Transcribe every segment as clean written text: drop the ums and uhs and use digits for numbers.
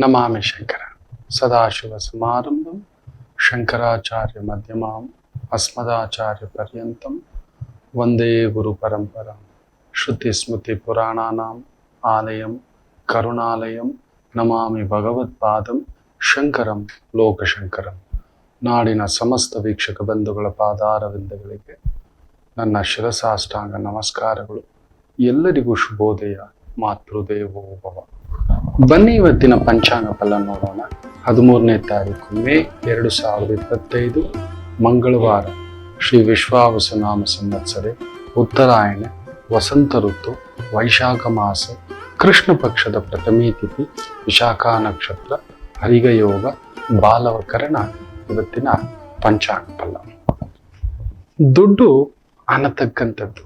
ನಮಾಮಿ ಶಂಕರ ಸದಾಶಿವ ಸಮಾರಂಭಂ ಶಂಕರಾಚಾರ್ಯ ಮಧ್ಯಮಾಂ ಅಸ್ಮದಾಚಾರ್ಯ ಪರ್ಯಂತಂ ವಂದೇ ಗುರು ಪರಂಪರಾಂ ಶ್ರುತಿ ಸ್ಮೃತಿ ಪುರಾಣಾನಾಂ ಆಲಯಂ ಕರುಣಾಲಯಂ ನಮಾಮಿ ಭಗವತ್ಪಾದಂ ಶಂಕರಂ ಲೋಕಶಂಕರಂ. ನಾಡಿನ ಸಮಸ್ತ ವೀಕ್ಷಕ ಬಂಧುಗಳ ಪಾದಾರವಿಂದಗಳಿಗೆ ನನ್ನ ಶಿರಸಾಷ್ಟಾಂಗ ನಮಸ್ಕಾರಗಳು. ಎಲ್ಲರಿಗೂ ಶುಭೋದಯ. ಮಾತೃದೇವೋ ಭವ. ಬನ್ನಿ ಇವತ್ತಿನ ಪಂಚಾಂಗ ಫಲ ನೋಡೋಣ. 13ನೇ ತಾರೀಕು ಮೇ 2025 ಮಂಗಳವಾರ. ಶ್ರೀ ವಿಶ್ವಾವಸುನಾಮ ಸಂವತ್ಸರೆ, ಉತ್ತರಾಯಣ, ವಸಂತ ಋತು, ವೈಶಾಖ ಮಾಸ, ಕೃಷ್ಣ ಪಕ್ಷದ ಪ್ರಥಮೀ ತಿಥಿ, ವಿಶಾಖ ನಕ್ಷತ್ರ, ಹರಿಗಯೋಗ, ಬಾಲವಕರಣ. ಇವತ್ತಿನ ಪಂಚಾಂಗ ಫಲ. ದುಡ್ಡು ಅನ್ನತಕ್ಕಂಥದ್ದು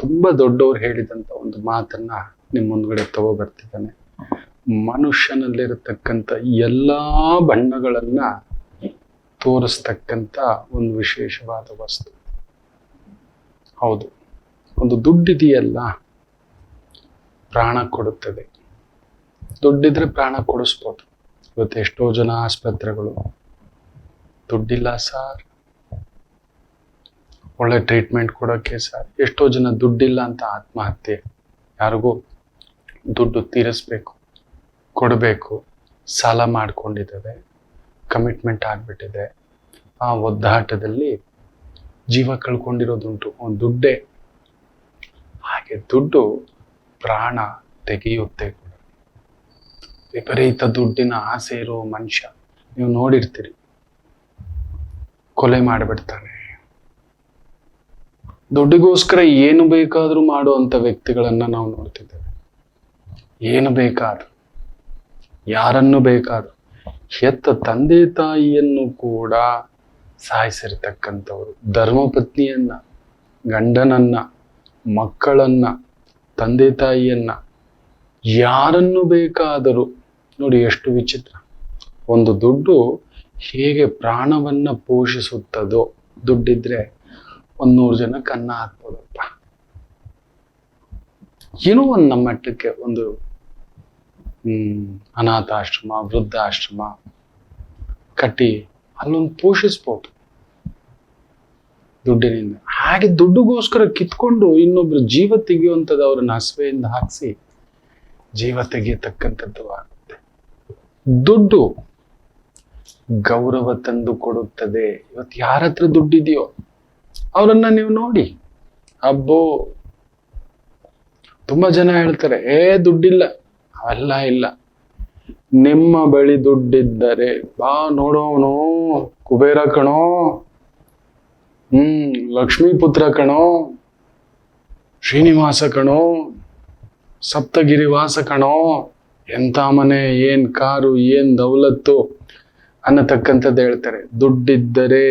ತುಂಬಾ ದೊಡ್ಡವ್ರು ಹೇಳಿದಂತ ಒಂದು ಮಾತನ್ನ ನಿಮ್ಮ ಮುಂದ್ಗಡೆ ತಗೋಬರ್ತಿದ್ದಾನೆ. ಮನುಷ್ಯನಲ್ಲಿರತಕ್ಕಂಥ ಎಲ್ಲಾ ಬಣ್ಣಗಳನ್ನ ತೋರಿಸ್ತಕ್ಕಂಥ ಒಂದು ವಿಶೇಷವಾದ ವಸ್ತು. ಹೌದು, ಒಂದು ದುಡ್ಡಿದೆಯಲ್ಲ, ಪ್ರಾಣ ಕೊಡುತ್ತದೆ. ದುಡ್ಡಿದ್ರೆ ಪ್ರಾಣ ಕೊಡಿಸ್ಬೋದು. ಇವತ್ತು ಎಷ್ಟೋ ಜನ ಆಸ್ಪತ್ರೆಗಳು ದುಡ್ಡಿಲ್ಲ ಸರ್, ಒಳ್ಳೆ ಟ್ರೀಟ್ಮೆಂಟ್ ಕೊಡೋಕ್ಕೆ ಸರ್. ಎಷ್ಟೋ ಜನ ದುಡ್ಡಿಲ್ಲ ಅಂತ ಆತ್ಮಹತ್ಯೆ. ಯಾರಿಗೂ ದುಡ್ಡು ತೀರಿಸ್ಬೇಕು, ಕೊಡಬೇಕು, ಸಾಲ ಮಾಡ್ಕೊಂಡಿದ್ದೇವೆ, ಕಮಿಟ್ಮೆಂಟ್ ಆಗಿಬಿಟ್ಟಿದೆ. ಆ ಒದ್ದಾಟದಲ್ಲಿ ಜೀವ ಕಳ್ಕೊಂಡಿರೋದುಂಟು. ಒಂದು ದುಡ್ಡೇ ಹಾಗೆ. ದುಡ್ಡು ಪ್ರಾಣ ತೆಗೆಯುತ್ತೆ ಕೂಡ. ವಿಪರೀತ ದುಡ್ಡಿನ ಆಸೆ ಇರೋ ಮನುಷ್ಯ ನೀವು ನೋಡಿರ್ತೀರಿ, ಕೊಲೆ ಮಾಡಿಬಿಡ್ತಾನೆ. ದುಡ್ಡಿಗೋಸ್ಕರ ಏನು ಬೇಕಾದ್ರೂ ಮಾಡುವಂತ ವ್ಯಕ್ತಿಗಳನ್ನ ನಾವು ನೋಡ್ತಿದ್ದೇವೆ. ಏನು ಬೇಕಾದ್ರೂ, ಯಾರನ್ನು ಬೇಕಾದ್ರೂ, ಹೆತ್ತ ತಂದೆ ತಾಯಿಯನ್ನು ಕೂಡ ಸಾಯಿಸಿರ್ತಕ್ಕಂಥವ್ರು, ಧರ್ಮಪತ್ನಿಯನ್ನ, ಗಂಡನನ್ನ, ಮಕ್ಕಳನ್ನ, ತಂದೆ ತಾಯಿಯನ್ನ, ಯಾರನ್ನು ಬೇಕಾದರೂ ನೋಡಿ. ಎಷ್ಟು ವಿಚಿತ್ರ. ಒಂದು ದುಡ್ಡು ಹೇಗೆ ಪ್ರಾಣವನ್ನ ಪೋಷಿಸುತ್ತದೋ, ದುಡ್ಡಿದ್ರೆ 100 ಜನಕ್ಕೆ ಅನ್ನ ಹಾಕ್ಬೋದಪ್ಪ. ಏನೋ ಒಂದು ನಮ್ಮ ಮಟ್ಟಕ್ಕೆ ಒಂದು ಅನಾಥಾಶ್ರಮ, ವೃದ್ಧಾಶ್ರಮ ಕಟ್ಟಿ ಅಲ್ಲೊಂದು ಪೋಷಿಸ್ಬೋದು ದುಡ್ಡಿನಿಂದ. ಹಾಗೆ ದುಡ್ಡುಗೋಸ್ಕರ ಕಿತ್ಕೊಂಡು ಇನ್ನೊಬ್ರು ಜೀವ ತೆಗೆಯುವಂಥದ್ದು, ಅವ್ರನ್ನ ಹಸುವೆಯಿಂದ ಹಾಕಿಸಿ ಜೀವ ತೆಗೆಯತಕ್ಕಂಥದ್ದು ಆಗುತ್ತೆ. ದುಡ್ಡು ಗೌರವ ತಂದು ಕೊಡುತ್ತದೆ. ಇವತ್ತು ಯಾರ ಹತ್ರ ದುಡ್ಡಿದೆಯೋ ಅವರನ್ನ ನೀವು ನೋಡಿ. ಅಬ್ಬೋ, ತುಂಬಾ ಜನ ಹೇಳ್ತಾರೆ ದುಡ್ಡಿಲ್ಲ, ಅವೆಲ್ಲ ಇಲ್ಲ. ನಿಮ್ಮ ಬಳಿ ದುಡ್ಡಿದ್ದರೆ ಬಾ ನೋಡೋನು, ಕುಬೇರ ಕಣೋ, ಲಕ್ಷ್ಮೀ ಪುತ್ರ ಕಣೋ, ಶ್ರೀನಿವಾಸ ಕಣೋ, ಸಪ್ತಗಿರಿವಾಸ ಕಣೋ, ಎಂತ ಮನೆ, ಏನ್ ಕಾರು, ಏನ್ ದೌಲತ್ತು ಅನ್ನತಕ್ಕಂಥದ್ದು ಹೇಳ್ತಾರೆ. ದುಡ್ಡಿದ್ದರೆ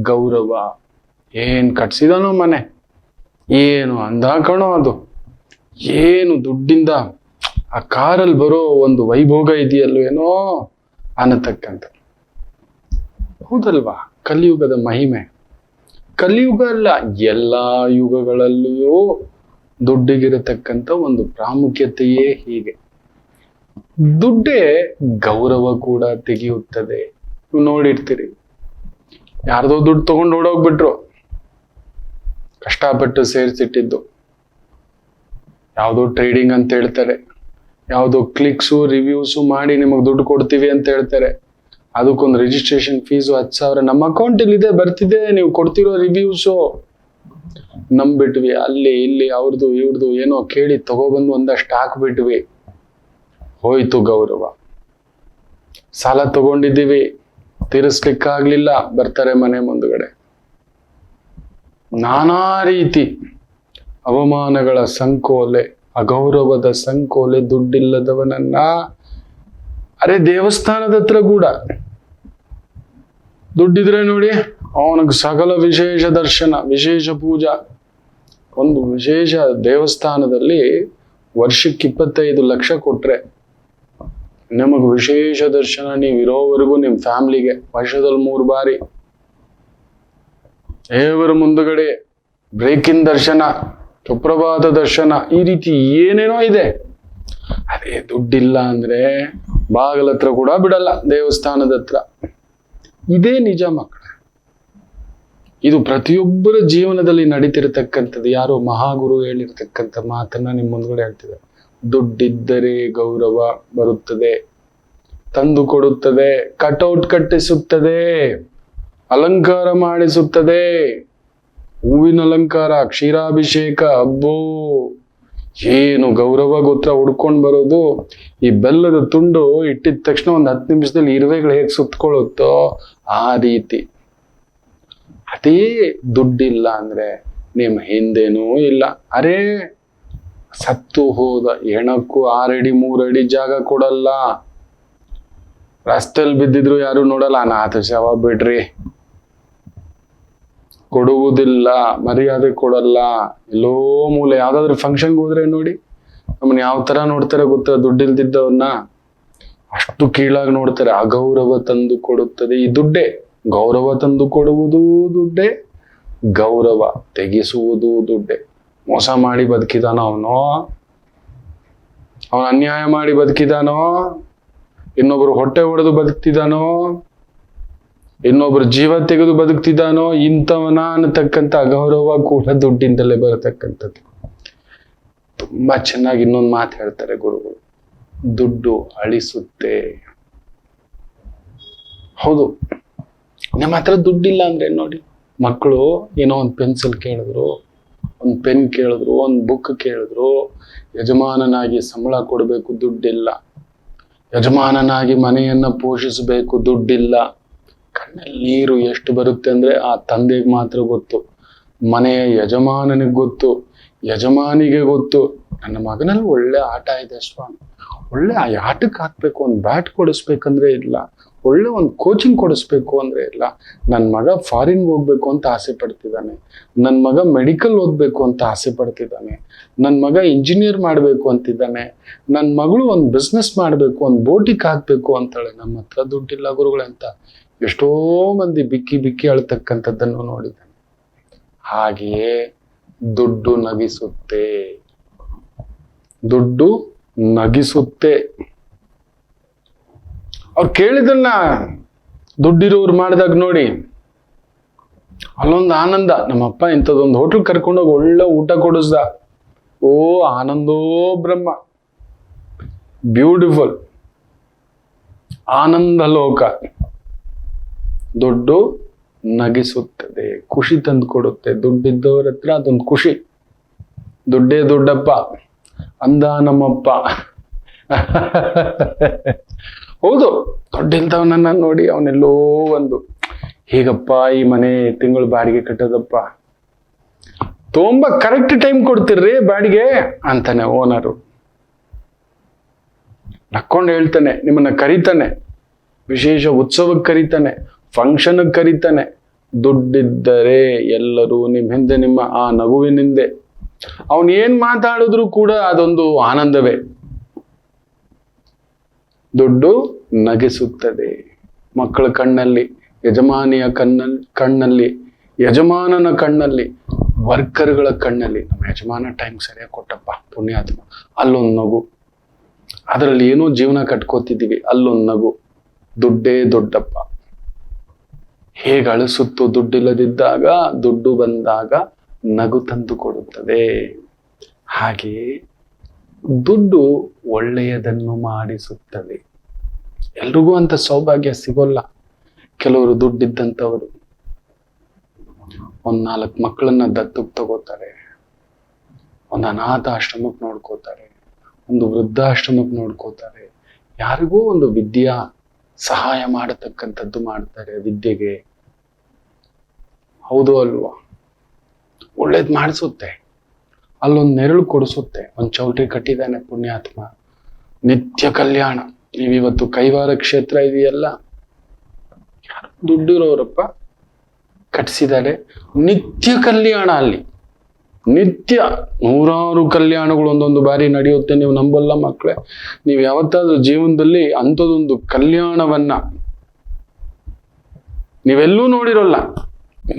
ಗೌರವ. ಏನ್ ಕಟ್ಸಿದನೋ ಮನೆ, ಏನು ಅಂದ ಕಣೋ ಅದು, ಏನು ದುಡ್ಡಿಂದ ಆ ಕಾರಲ್ಲಿ ಬರೋ ಒಂದು ವೈಭೋಗ ಇದೆಯಲ್ವೇನೋ ಅನ್ನತಕ್ಕಂಥ. ಹೌದಲ್ವಾ? ಕಲಿಯುಗದ ಮಹಿಮೆ. ಕಲಿಯುಗ ಅಲ್ಲ, ಎಲ್ಲಾ ಯುಗಗಳಲ್ಲಿಯೂ ದುಡ್ಡಿಗಿರತಕ್ಕಂಥ ಒಂದು ಪ್ರಾಮುಖ್ಯತೆಯೇ ಹೀಗೆ. ದುಡ್ಡೇ ಗೌರವ ಕೂಡ ತೆಗೆಯುತ್ತದೆ. ನೀವು ನೋಡಿರ್ತೀರಿ, ಯಾರ್ದೋ ದುಡ್ಡು ತಗೊಂಡು ಓಡೋಗ್ಬಿಟ್ರು, ಕಷ್ಟಪಟ್ಟು ಸೇರಿಸಿಟ್ಟಿದ್ದು. ಯಾವುದೋ ಟ್ರೇಡಿಂಗ್ ಅಂತ ಹೇಳ್ತಾರೆ, ಯಾವುದೋ ಕ್ಲಿಕ್ಸು ರಿವ್ಯೂಸು ಮಾಡಿ ನಿಮಗೆ ದುಡ್ಡು ಕೊಡ್ತೀವಿ ಅಂತ ಹೇಳ್ತಾರೆ. ಅದಕ್ಕೊಂದು ರಿಜಿಸ್ಟ್ರೇಷನ್ ಫೀಸು 10,000 ನಮ್ಮ ಅಕೌಂಟಲ್ಲಿ ಇದೆ, ಬರ್ತಿದೆ, ನೀವು ಕೊಡ್ತಿರೋ ರಿವ್ಯೂಸು ನಂಬಿಟ್ವಿ. ಅಲ್ಲಿ ಇಲ್ಲಿ ಅವ್ರದ್ದು ಇವ್ರದ್ದು ಏನೋ ಕೇಳಿ ತಗೊಬಂದು ಒಂದಷ್ಟು ಹಾಕ್ಬಿಟ್ವಿ, ಹೋಯ್ತು ಗೌರವ. ಸಾಲ ತಗೊಂಡಿದ್ದೀವಿ, ತೀರಿಸ್ಲಿಕ್ಕಾಗ್ಲಿಲ್ಲ, ಬರ್ತಾರೆ ಮನೆ ಮುಂದುಗಡೆ. ನಾನಾ ರೀತಿ ಅವಮಾನಗಳ ಸಂಕೋಲೆ, ಅಗೌರವದ ಸಂಕೋಲೆ ದುಡ್ಡಿಲ್ಲದವನನ್ನ. ಅರೆ, ದೇವಸ್ಥಾನದ ಹತ್ರ ಕೂಡ ದುಡ್ಡಿದ್ರೆ ನೋಡಿ, ಅವನಿಗೆ ಸಕಲ ವಿಶೇಷ ದರ್ಶನ, ವಿಶೇಷ ಪೂಜಾ. ಒಂದು ವಿಶೇಷ ದೇವಸ್ಥಾನದಲ್ಲಿ ವರ್ಷಕ್ಕೆ 25 ಲಕ್ಷ ಕೊಟ್ರೆ ನಿಮಗೆ ವಿಶೇಷ ದರ್ಶನ. ನೀವು ಇರೋವರೆಗೂ ನಿಮ್ಮ ಫ್ಯಾಮಿಲಿಗೆ ವರ್ಷದಲ್ಲಿ 3 ಬಾರಿ ದೇವರ ಮುಂದುಗಡೆ ಬ್ರೇಕಿನ್ ದರ್ಶನ, ಸುಪ್ರಭಾತ ದರ್ಶನ, ಈ ರೀತಿ ಏನೇನೋ ಇದೆ. ಅದೇ ದುಡ್ಡಿಲ್ಲ ಅಂದ್ರೆ ಬಾಗಲ ಹತ್ರ ಕೂಡ ಬಿಡಲ್ಲ, ದೇವಸ್ಥಾನದ ಹತ್ರ. ಇದೇ ನಿಜ ಮಕ್ಕಳ. ಇದು ಪ್ರತಿಯೊಬ್ಬರ ಜೀವನದಲ್ಲಿ ನಡೀತಿರತಕ್ಕಂಥದ್ದು. ಯಾರೋ ಮಹಾಗುರು ಹೇಳಿರ್ತಕ್ಕಂಥ ಮಾತನ್ನ ನಿಮ್ಮ ಮುಂದ್ಗಡೆ ಹೇಳ್ತಿದ್ದಾರೆ. ದುಡ್ಡಿದ್ದರೆ ಗೌರವ ಬರುತ್ತದೆ, ತಂದು ಕೊಡುತ್ತದೆ, ಕಟೌಟ್ ಕಟ್ಟಿಸುತ್ತದೆ, ಅಲಂಕಾರ ಮಾಡಿಸುತ್ತದೆ. ಹೂವಿನ ಅಲಂಕಾರ, ಕ್ಷೀರಾಭಿಷೇಕ, ಅಬ್ಬೋ ಏನು ಗೌರವ ಗೊತ್ತಾ ಹುಡ್ಕೊಂಡು ಬರೋದು. ಈ ಬೆಲ್ಲದ ತುಂಡು ಇಟ್ಟಿದ ತಕ್ಷಣ ಒಂದು 10 ನಿಮಿಷದಲ್ಲಿ ಇರುವೆಗಳು ಹೇಗೆ ಸುತ್ಕೊಳ್ಳುತ್ತೋ ಆ ರೀತಿ. ಅದೇ ದುಡ್ಡಿಲ್ಲ ಅಂದ್ರೆ ನಿಮ್ಮ ಹಿಂದೇನೂ ಇಲ್ಲ. ಅರೇ ಸತ್ತು ಹೋದ ಹೆಣಕ್ಕೂ 6 ಅಡಿ 3 ಅಡಿ ಜಾಗ ಕೊಡಲ್ಲ. ರಸ್ತೆಯಲ್ಲಿ ಬಿದ್ದಿದ್ರು ಯಾರು ನೋಡಲ್ಲ, ಅನಾಥ ಶವ ಬಿಡ್ರಿ, ಕೊಡುವುದಿಲ್ಲ, ಮರ್ಯಾದೆ ಕೊಡಲ್ಲ. ಎಲ್ಲೋ ಮೂಲೆ ಯಾವ್ದಾದ್ರು ಫಂಕ್ಷನ್ಗೆ ಹೋದ್ರೆ ನೋಡಿ ನಮ್ಮನ್ನ ಯಾವ ತರ ನೋಡ್ತಾರೆ ಗೊತ್ತಾ? ದುಡ್ಡಿಲ್ದಿದ್ದವನ್ನ ಅಷ್ಟು ಕೀಳಾಗಿ ನೋಡ್ತಾರೆ. ಅಗೌರವ ತಂದು ಕೊಡುತ್ತದೆ ಈ ದುಡ್ಡೇ. ಗೌರವ ತಂದು ಕೊಡುವುದು ದುಡ್ಡೇ, ಗೌರವ ತೆಗೆಸುವುದು ದುಡ್ಡೇ. ಮೋಸ ಮಾಡಿ ಬದುಕಿದಾನೋ ಅವನು ಅನ್ಯಾಯ ಮಾಡಿ ಬದುಕಿದಾನೋ, ಇನ್ನೊಬ್ರು ಹೊಟ್ಟೆ ಹೊಡೆದು ಬದುಕ್ತಿದಾನೋ, ಇನ್ನೊಬ್ರು ಜೀವ ತೆಗೆದು ಬದುಕ್ತಿದ್ದಾನೋ, ಇಂಥವನ ಅನ್ನತಕ್ಕಂಥ ಅಗೌರವ ಕೂಡ ದುಡ್ಡಿಂದಲೇ ಬರತಕ್ಕಂಥದ್ದು. ತುಂಬಾ ಚೆನ್ನಾಗಿ ಇನ್ನೊಂದು ಮಾತು ಹೇಳ್ತಾರೆ ಗುರುಗಳು, ದುಡ್ಡು ಅಳಿಸುತ್ತೆ. ಹೌದು, ನಮ್ಮ ಹತ್ರ ದುಡ್ಡಿಲ್ಲ ಅಂದ್ರೆ ನೋಡಿ, ಮಕ್ಕಳು ಏನೋ ಒಂದು ಪೆನ್ಸಿಲ್ ಕೇಳಿದ್ರು, ಒಂದು ಪೆನ್ ಕೇಳಿದ್ರು, ಒಂದು ಬುಕ್ ಕೇಳಿದ್ರು, ಯಜಮಾನನಾಗಿ ಸಂಬಳ ಕೊಡಬೇಕು, ದುಡ್ಡಿಲ್ಲ. ಯಜಮಾನನಾಗಿ ಮನೆಯನ್ನ ಪೋಷಿಸಬೇಕು, ದುಡ್ಡಿಲ್ಲ. ಕಣ್ಣಲ್ಲಿ ನೀರು ಎಷ್ಟು ಬರುತ್ತೆ ಅಂದ್ರೆ ಆ ತಂದೆಗೆ ಮಾತ್ರ ಗೊತ್ತು, ಮನೆಯ ಯಜಮಾನನಿಗೆ ಗೊತ್ತು, ಯಜಮಾನಿಗೆ ಗೊತ್ತು. ನನ್ನ ಮಗನಲ್ಲಿ ಒಳ್ಳೆ ಆಟ ಇದೆ ಸ್ವಾಮಿ, ಒಳ್ಳೆ ಆ ಆಟಕ್ಕೆ ಹಾಕ್ಬೇಕು, ಒಂದು ಬ್ಯಾಟ್ ಕೊಡಿಸ್ಬೇಕಂದ್ರೆ ಇಲ್ಲ, ಒಳ್ಳೆ ಒಂದು ಕೋಚಿಂಗ್ ಕೊಡಿಸ್ಬೇಕು ಅಂದ್ರೆ ಇಲ್ಲ. ನನ್ನ ಮಗ ಫಾರಿನ್ಗೆ ಹೋಗ್ಬೇಕು ಅಂತ ಆಸೆ ಪಡ್ತಿದ್ದಾನೆ, ನನ್ನ ಮಗ ಮೆಡಿಕಲ್ ಓದ್ಬೇಕು ಅಂತ ಆಸೆ ಪಡ್ತಿದ್ದಾನೆ, ನನ್ನ ಮಗ ಇಂಜಿನಿಯರ್ ಮಾಡಬೇಕು ಅಂತಿದ್ದಾನೆ, ನನ್ನ ಮಗಳು ಒಂದು ಬಿಸ್ನೆಸ್ ಮಾಡಬೇಕು, ಒಂದು ಬೋಟಿಗೆ ಹಾಕ್ಬೇಕು ಅಂತಾಳೆ. ನಮ್ಮ ಹತ್ರ ದುಡ್ಡಿಲ್ಲ ಗುರುಗಳೇ ಅಂತ ಎಷ್ಟೋ ಮಂದಿ ಬಿಕ್ಕಿ ಬಿಕ್ಕಿ ಅಳ್ತಕ್ಕಂಥದ್ದನ್ನು ನೋಡಿದ್ದಾನೆ. ಹಾಗೆಯೇ ದುಡ್ಡು ನಗಿಸುತ್ತೆ, ದುಡ್ಡು ನಗಿಸುತ್ತೆ. ಅವ್ರು ಕೇಳಿದನ್ನ ದುಡ್ಡಿರೋರು ಮಾಡಿದಾಗ ನೋಡಿ, ಅಲ್ಲೊಂದು ಆನಂದ. ನಮ್ಮಪ್ಪ ಇಂಥದ್ದೊಂದು ಹೋಟ್ಲ್ ಕರ್ಕೊಂಡೋಗಿ ಒಳ್ಳೆ ಊಟ ಕೊಡಿಸ್ದ, ಓ ಆನಂದೋ ಬ್ರಹ್ಮ, ಬ್ಯೂಟಿಫುಲ್, ಆನಂದ ಲೋಕ. ದುಡ್ಡು ನಗಿಸುತ್ತದೆ, ಖುಷಿ ತಂದು ಕೊಡುತ್ತೆ. ದುಡ್ಡಿದ್ದವ್ರ ಹತ್ರ ಅದೊಂದು ಖುಷಿ. ದುಡ್ಡೇ ದುಡ್ಡಪ್ಪ ಅಂದ ನಮ್ಮಪ್ಪ. ಹೌದು, ದುಡ್ಡಿಲ್ದವನನ್ನ ನೋಡಿ ಅವನೆಲ್ಲೋ ಒಂದು, ಹೇಗಪ್ಪ ಈ ಮನೆ ತಿಂಗಳು ಬಾಡಿಗೆ ಕಟ್ಟೋದಪ್ಪ, ತುಂಬಾ ಕರೆಕ್ಟ್ ಟೈಮ್ ಕೊಡ್ತಿರ್ರಿ ಬಾಡಿಗೆ ಅಂತಾನೆ ಓನರು. ನಕ್ಕೊಂಡು ಹೇಳ್ತಾನೆ, ನಿಮ್ಮನ್ನ ಕರೀತಾನೆ, ವಿಶೇಷ ಉತ್ಸವಕ್ಕೆ ಕರೀತಾನೆ, ಫಂಕ್ಷನ್ಗೆ ಕರೀತಾನೆ. ದುಡ್ಡಿದ್ದರೆ ಎಲ್ಲರೂ ನಿಮ್ಮ ಹಿಂದೆ, ನಿಮ್ಮ ಆ ನಗುವಿನಿಂದೆ. ಅವನ್ ಏನ್ ಮಾತಾಡಿದ್ರು ಕೂಡ ಅದೊಂದು ಆನಂದವೇ. ದುಡ್ಡು ನಗಿಸುತ್ತದೆ. ಮಕ್ಕಳ ಕಣ್ಣಲ್ಲಿ, ಯಜಮಾನಿಯ ಕಣ್ಣಲ್ಲಿ, ಯಜಮಾನನ ಕಣ್ಣಲ್ಲಿ, ವರ್ಕರ್ಗಳ ಕಣ್ಣಲ್ಲಿ, ನಮ್ಮ ಯಜಮಾನ ಟೈಮ್ ಸರಿಯಾಗಿ ಕೊಟ್ಟಪ್ಪ ಪುಣ್ಯಾತ್ಮ, ಅಲ್ಲೊಂದು ನಗು. ಅದರಲ್ಲಿ ಏನೋ ಜೀವನ ಕಟ್ಕೋತಿದ್ದೀವಿ, ಅಲ್ಲೊಂದು ನಗು. ದುಡ್ಡೇ ದೊಡ್ಡಪ್ಪ. ಹೇಗೆ ಅಳಿಸುತ್ತೋ ದುಡ್ಡಿಲ್ಲದಿದ್ದಾಗ, ದುಡ್ಡು ಬಂದಾಗ ನಗು ತಂದು ಕೊಡುತ್ತದೆ. ಹಾಗೆಯೇ ದುಡ್ಡು ಒಳ್ಳೆಯದನ್ನು ಮಾಡಿಸುತ್ತದೆ. ಎಲ್ರಿಗೂ ಅಂತ ಸೌಭಾಗ್ಯ ಸಿಗೋಲ್ಲ. ಕೆಲವರು ದುಡ್ಡಿದ್ದಂಥವರು 4 ಮಕ್ಕಳನ್ನ ದತ್ತಕ್ಕೆ ತಗೋತಾರೆ, ಒಂದು ಅನಾಥ ಆಶ್ರಮಕ್ಕೆ ನೋಡ್ಕೋತಾರೆ, ಒಂದು ವೃದ್ಧಾಶ್ರಮಕ್ಕೆ ನೋಡ್ಕೋತಾರೆ, ಯಾರಿಗೂ ಒಂದು ವಿದ್ಯಾ ಸಹಾಯ ಮಾಡತಕ್ಕಂಥದ್ದು ಮಾಡ್ತಾರೆ, ವಿದ್ಯೆಗೆ. ಹೌದು ಅಲ್ವಾ? ಒಳ್ಳೇದ್ ಮಾಡಿಸುತ್ತೆ. ಅಲ್ಲೊಂದು ನೆರಳು ಕೊಡಿಸುತ್ತೆ. ಒಂದು ಚೌಟ್ರಿ ಕಟ್ಟಿದ್ದಾನೆ ಪುಣ್ಯಾತ್ಮ, ನಿತ್ಯ ಕಲ್ಯಾಣ. ನೀವಿವತ್ತು ಕೈವಾರ ಕ್ಷೇತ್ರ ಇದೆಯಲ್ಲ, ದುಡ್ಡಿರೋರಪ್ಪ ಕಟ್ಟಿಸಿದ್ದಾರೆ, ನಿತ್ಯ ಕಲ್ಯಾಣ. ಅಲ್ಲಿ ನಿತ್ಯ 100 ಕಲ್ಯಾಣಗಳು ಒಂದೊಂದು ಬಾರಿ ನಡೆಯುತ್ತೆ. ನೀವು ನಂಬಲ್ಲ ಮಕ್ಕಳೇ, ನೀವು ಯಾವತ್ತಾದ್ರೂ ಜೀವನದಲ್ಲಿ ಅಂಥದೊಂದು ಕಲ್ಯಾಣವನ್ನ ನೀವೆಲ್ಲೂ ನೋಡಿರೋಲ್ಲ.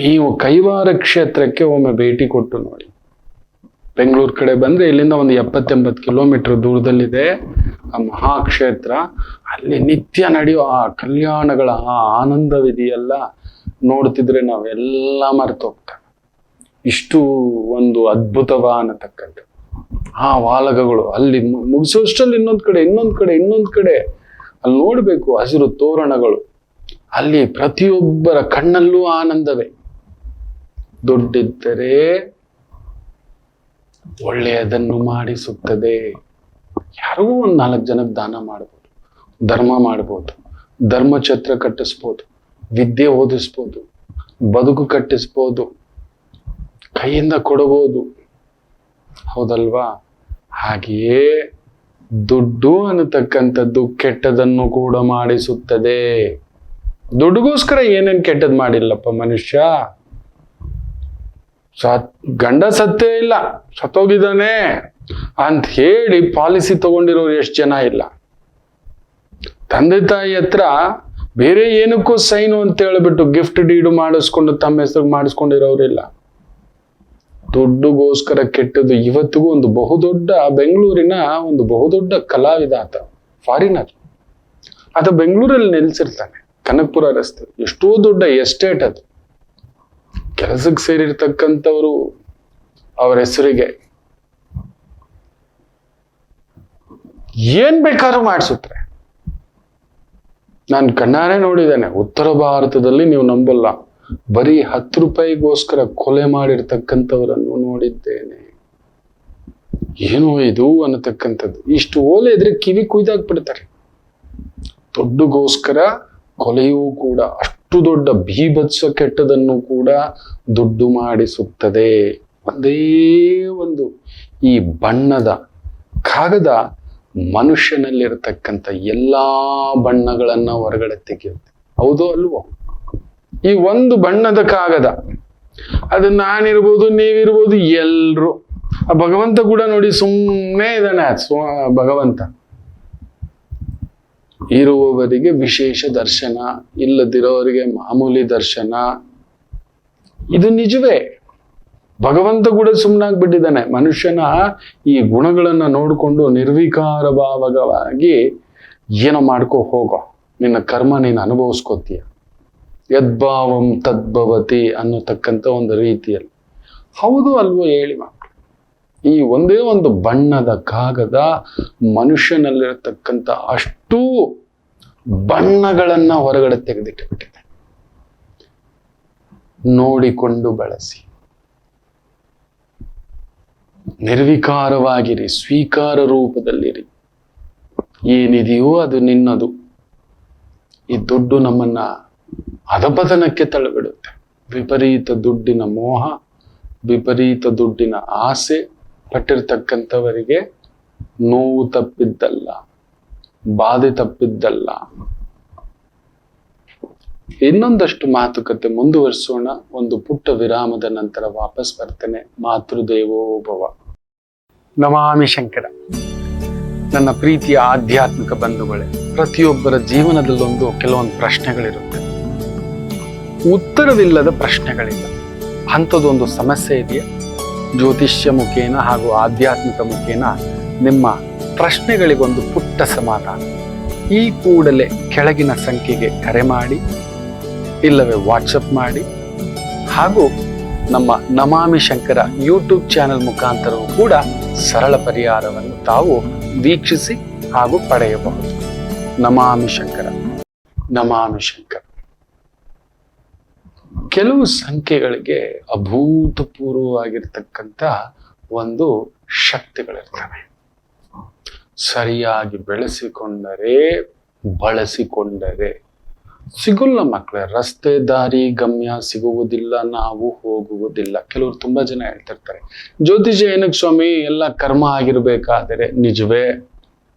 ನೀವು ಕೈವಾರ ಕ್ಷೇತ್ರಕ್ಕೆ ಒಮ್ಮೆ ಭೇಟಿ ಕೊಟ್ಟು ನೋಡಿ. ಬೆಂಗಳೂರು ಕಡೆ ಬಂದ್ರೆ ಇಲ್ಲಿಂದ ಒಂದು 70-80 ಕಿಲೋಮೀಟರ್ ದೂರದಲ್ಲಿದೆ ಆ ಮಹಾಕ್ಷೇತ್ರ. ಅಲ್ಲಿ ನಿತ್ಯ ನಡೆಯೋ ಆ ಕಲ್ಯಾಣಗಳ ಆ ಆನಂದವಿದೆಯಲ್ಲ, ನೋಡ್ತಿದ್ರೆ ನಾವೆಲ್ಲ ಮರೆತು ಹೋಗ್ತೇವೆ. ಇಷ್ಟು ಒಂದು ಅದ್ಭುತವ ಅನ್ನತಕ್ಕಂಥ ಆ ವಾಲಗಗಳು ಅಲ್ಲಿ ಮುಗಿಸೋಷ್ಟರಲ್ಲಿ ಇನ್ನೊಂದ್ ಕಡೆ ಅಲ್ಲಿ ನೋಡ್ಬೇಕು ಹಸಿರು ತೋರಣಗಳು. ಅಲ್ಲಿ ಪ್ರತಿಯೊಬ್ಬರ ಕಣ್ಣಲ್ಲೂ ಆನಂದವೇ. ದುಡ್ಡಿದ್ದರೆ ಒಳ್ಳೆಯದನ್ನು ಮಾಡಿಸುತ್ತದೆ. ಯಾರಿಗೂ ಒಂದು 4 ಜನಕ್ಕೆ ದಾನ ಮಾಡ್ಬೋದು, ಧರ್ಮ ಮಾಡ್ಬೋದು, ಧರ್ಮಛತ್ರ ಕಟ್ಟಿಸ್ಬೋದು, ವಿದ್ಯೆ ಓದಿಸ್ಬೋದು, ಬದುಕು ಕಟ್ಟಿಸ್ಬೋದು, ಕೈಯಿಂದ ಕೊಡಬಹುದು. ಹೌದಲ್ವಾ? ಹಾಗೆಯೇ ದುಡ್ಡು ಅನ್ನತಕ್ಕಂಥದ್ದು ಕೆಟ್ಟದನ್ನು ಕೂಡ ಮಾಡಿಸುತ್ತದೆ. ದುಡ್ಡುಗೋಸ್ಕರ ಏನೇನ್ ಕೆಟ್ಟದ್ ಮಾಡಿಲ್ಲಪ್ಪ ಮನುಷ್ಯ. ಗಂಡ ಸತ್ತೇ ಇಲ್ಲ, ಸತ್ತೋಗಿದ್ದಾನೆ ಅಂತ ಹೇಳಿ ಪಾಲಿಸಿ ತಗೊಂಡಿರೋರು ಎಷ್ಟು ಜನ ಇಲ್ಲ. ತಂದೆ ತಾಯಿ ಹತ್ರ ಬೇರೆ ಏನಕ್ಕೂ ಸೈನು ಅಂತ ಹೇಳ್ಬಿಟ್ಟು ಗಿಫ್ಟ್ ಡೀಡು ಮಾಡಿಸ್ಕೊಂಡು ತಮ್ಮ ಹೆಸರು ಮಾಡಿಸ್ಕೊಂಡಿರೋರಿಲ್ಲ. ದುಡ್ಡುಗೋಸ್ಕರ ಕೆಟ್ಟದ್ದು ಇವತ್ತಿಗೂ ಒಂದು ಬಹುದೊಡ್ಡ ಬೆಂಗಳೂರಿನ ಒಂದು ಬಹುದೊಡ್ಡ ಕಲಾವಿದ ಆತ, ಫಾರಿನರ್. ಆತ ಬೆಂಗಳೂರಲ್ಲಿ ನೆಲೆಸಿರ್ತಾನೆ, ಕನಕಪುರ ರಸ್ತೆ. ಎಷ್ಟೋ ದೊಡ್ಡ ಎಸ್ಟೇಟ್ ಅದು. ಕೆಲಸಕ್ಕೆ ಸೇರಿರ್ತಕ್ಕಂಥವ್ರು ಅವರ ಹೆಸರಿಗೆ ಏನ್ ಬೇಕಾದ್ರೂ ಮಾಡಿಸುತ್ತಾರೆ. ನಾನು ಕಣ್ಣಾರೆ ನೋಡಿದ್ದೇನೆ. ಉತ್ತರ ಭಾರತದಲ್ಲಿ ನೀವು ನಂಬಲ್ಲ, ಬರೀ 10 ರೂಪಾಯಿಗೋಸ್ಕರ ಕೊಲೆ ಮಾಡಿರ್ತಕ್ಕಂಥವರನ್ನು ನೋಡಿದ್ದೇನೆ. ಏನೋ ಇದು ಅನ್ನತಕ್ಕಂಥದ್ದು. ಇಷ್ಟು ಓಲೆ ಇದ್ರೆ ಕಿವಿ ಕುಯ್ದಾಕ್ಬಿಡ್ತಾರೆ. ದುಡ್ಡುಗೋಸ್ಕರ ಕೊಲೆಯೂ ಕೂಡ ಅಷ್ಟು ದೊಡ್ಡ ಭೀಭತ್ಸ ಕೆಟ್ಟದನ್ನು ಕೂಡ ದುಡ್ಡು ಮಾಡಿಸುತ್ತದೆ. ಒಂದೇ ಒಂದು ಈ ಬಣ್ಣದ ಕಾಗದ ಮನುಷ್ಯನಲ್ಲಿರತಕ್ಕಂಥ ಎಲ್ಲಾ ಬಣ್ಣಗಳನ್ನ ಹೊರಗಡೆ ತೆಗೆಯುತ್ತೆ. ಹೌದೋ ಅಲ್ವೋ? ಈ ಒಂದು ಬಣ್ಣದ ಕಾಗದ, ಅದು ನಾನಿರ್ಬೋದು, ನೀವಿರ್ಬೋದು, ಎಲ್ರು. ಆ ಭಗವಂತ ಕೂಡ ನೋಡಿ ಸುಮ್ಮನೆ ಇದ್ದಾನೆ. ಭಗವಂತ ಇರುವವರಿಗೆ ವಿಶೇಷ ದರ್ಶನ, ಇಲ್ಲದಿರೋವರಿಗೆ ಮಾಮೂಲಿ ದರ್ಶನ. ಇದು ನಿಜವೇ. ಭಗವಂತ ಕೂಡ ಸುಮ್ಮನಾಗ್ಬಿಟ್ಟಿದ್ದಾನೆ. ಮನುಷ್ಯನ ಈ ಗುಣಗಳನ್ನ ನೋಡಿಕೊಂಡು ನಿರ್ವಿಕಾರ ಭಾವವಾಗಿ ಏನೋ ಮಾಡ್ಕೋ ಹೋಗೋ, ನಿನ್ನ ಕರ್ಮ ನೀನು ಅನುಭವಿಸ್ಕೋತೀಯ. ಯದ್ಭಾವಂ ತದ್ಭವತಿ ಅನ್ನತಕ್ಕಂಥ ಒಂದು ರೀತಿಯಲ್ಲಿ. ಹೌದು ಅಲ್ವೋ ಹೇಳಿ ಮಕ್ಕಳು? ಈ ಒಂದೇ ಒಂದು ಬಣ್ಣದ ಕಾಗದ ಮನುಷ್ಯನಲ್ಲಿರತಕ್ಕಂಥ ಅಷ್ಟೂ ಬಣ್ಣಗಳನ್ನ ಹೊರಗಡೆ ತೆಗೆದಿಟ್ಟುಬಿಟ್ಟಿದೆ. ನೋಡಿಕೊಂಡು ಬಳಸಿ, ನಿರ್ವಿಕಾರವಾಗಿರಿ, ಸ್ವೀಕಾರ ರೂಪದಲ್ಲಿರಿ. ಏನಿದೆಯೋ ಅದು ನಿನ್ನದು. ಈ ದುಡ್ಡು ನಮ್ಮನ್ನ ಅಧಪತನಕ್ಕೆ ತಳ್ಳಿಬಿಡುತ್ತೆ. ವಿಪರೀತ ದುಡ್ಡಿನ ಮೋಹ, ವಿಪರೀತ ದುಡ್ಡಿನ ಆಸೆ ಪಟ್ಟಿರ್ತಕ್ಕಂಥವರಿಗೆ ನೋವು ತಪ್ಪಿದ್ದಲ್ಲ, ಬಾಧೆ ತಪ್ಪಿದ್ದಲ್ಲ. ಇನ್ನೊಂದಷ್ಟು ಮಾತುಕತೆ ಮುಂದುವರಿಸೋಣ. ಒಂದು ಪುಟ್ಟ ವಿರಾಮದ ನಂತರ ವಾಪಸ್ ಬರ್ತೇನೆ. ಮಾತೃದೇವೋ ಭವ. ನಮಾಮಿ ಶಂಕರ. ನನ್ನ ಪ್ರೀತಿಯ ಆಧ್ಯಾತ್ಮಿಕ ಬಂಧುಗಳೇ, ಪ್ರತಿಯೊಬ್ಬರ ಜೀವನದಲ್ಲೊಂದು ಕೆಲವೊಂದು ಪ್ರಶ್ನೆಗಳಿರುತ್ತೆ. ಉತ್ತರವಿಲ್ಲದ ಪ್ರಶ್ನೆಗಳಿಲ್ಲ. ಅಂಥದ್ದೊಂದು ಸಮಸ್ಯೆ ಇದೆಯಾ? ಜ್ಯೋತಿಷ್ಯ ಮುಖೇನ ಹಾಗೂ ಆಧ್ಯಾತ್ಮಿಕ ಮುಖೇನ ನಿಮ್ಮ ಪ್ರಶ್ನೆಗಳಿಗೊಂದು ಪುಟ್ಟ ಸಮಾಧಾನ. ಈ ಕೂಡಲೇ ಕೆಳಗಿನ ಸಂಖ್ಯೆಗೆ ಕರೆ ಮಾಡಿ, ಇಲ್ಲವೇ ವಾಟ್ಸಪ್ ಮಾಡಿ, ಹಾಗೂ ನಮ್ಮ ನಮಾಮಿ ಶಂಕರ ಯೂಟ್ಯೂಬ್ ಚಾನೆಲ್ ಮುಖಾಂತರವೂ ಕೂಡ ಸರಳ ಪರಿಹಾರವನ್ನು ತಾವು ವೀಕ್ಷಿಸಿ ಹಾಗೂ ಪಡೆಯಬಹುದು. ನಮಾಮಿ ಶಂಕರ, ನಮಾಮಿ ಶಂಕರ. ಕೆಲವು ಸಂಖ್ಯೆಗಳಿಗೆ ಅಭೂತಪೂರ್ವವಾಗಿರ್ತಕ್ಕಂಥ ಒಂದು ಶಕ್ತಿಗಳಿರ್ತವೆ. ಸರಿಯಾಗಿ ಬಳಸಿಕೊಂಡರೆ ಸಿಗುಲ್ಲ ಮಕ್ಕಳೇ. ರಸ್ತೆ ದಾರಿ ಗಮ್ಯ ಸಿಗುವುದಿಲ್ಲ, ನಾವು ಹೋಗುವುದಿಲ್ಲ. ಕೆಲವರು ತುಂಬಾ ಜನ ಹೇಳ್ತಿರ್ತಾರೆ, ಜ್ಯೋತಿಷ್ಯ ಏನಕ್ಕೆ ಸ್ವಾಮಿ, ಎಲ್ಲ ಕರ್ಮ ಆಗಿರ್ಬೇಕಾದರೆ. ನಿಜವೇ.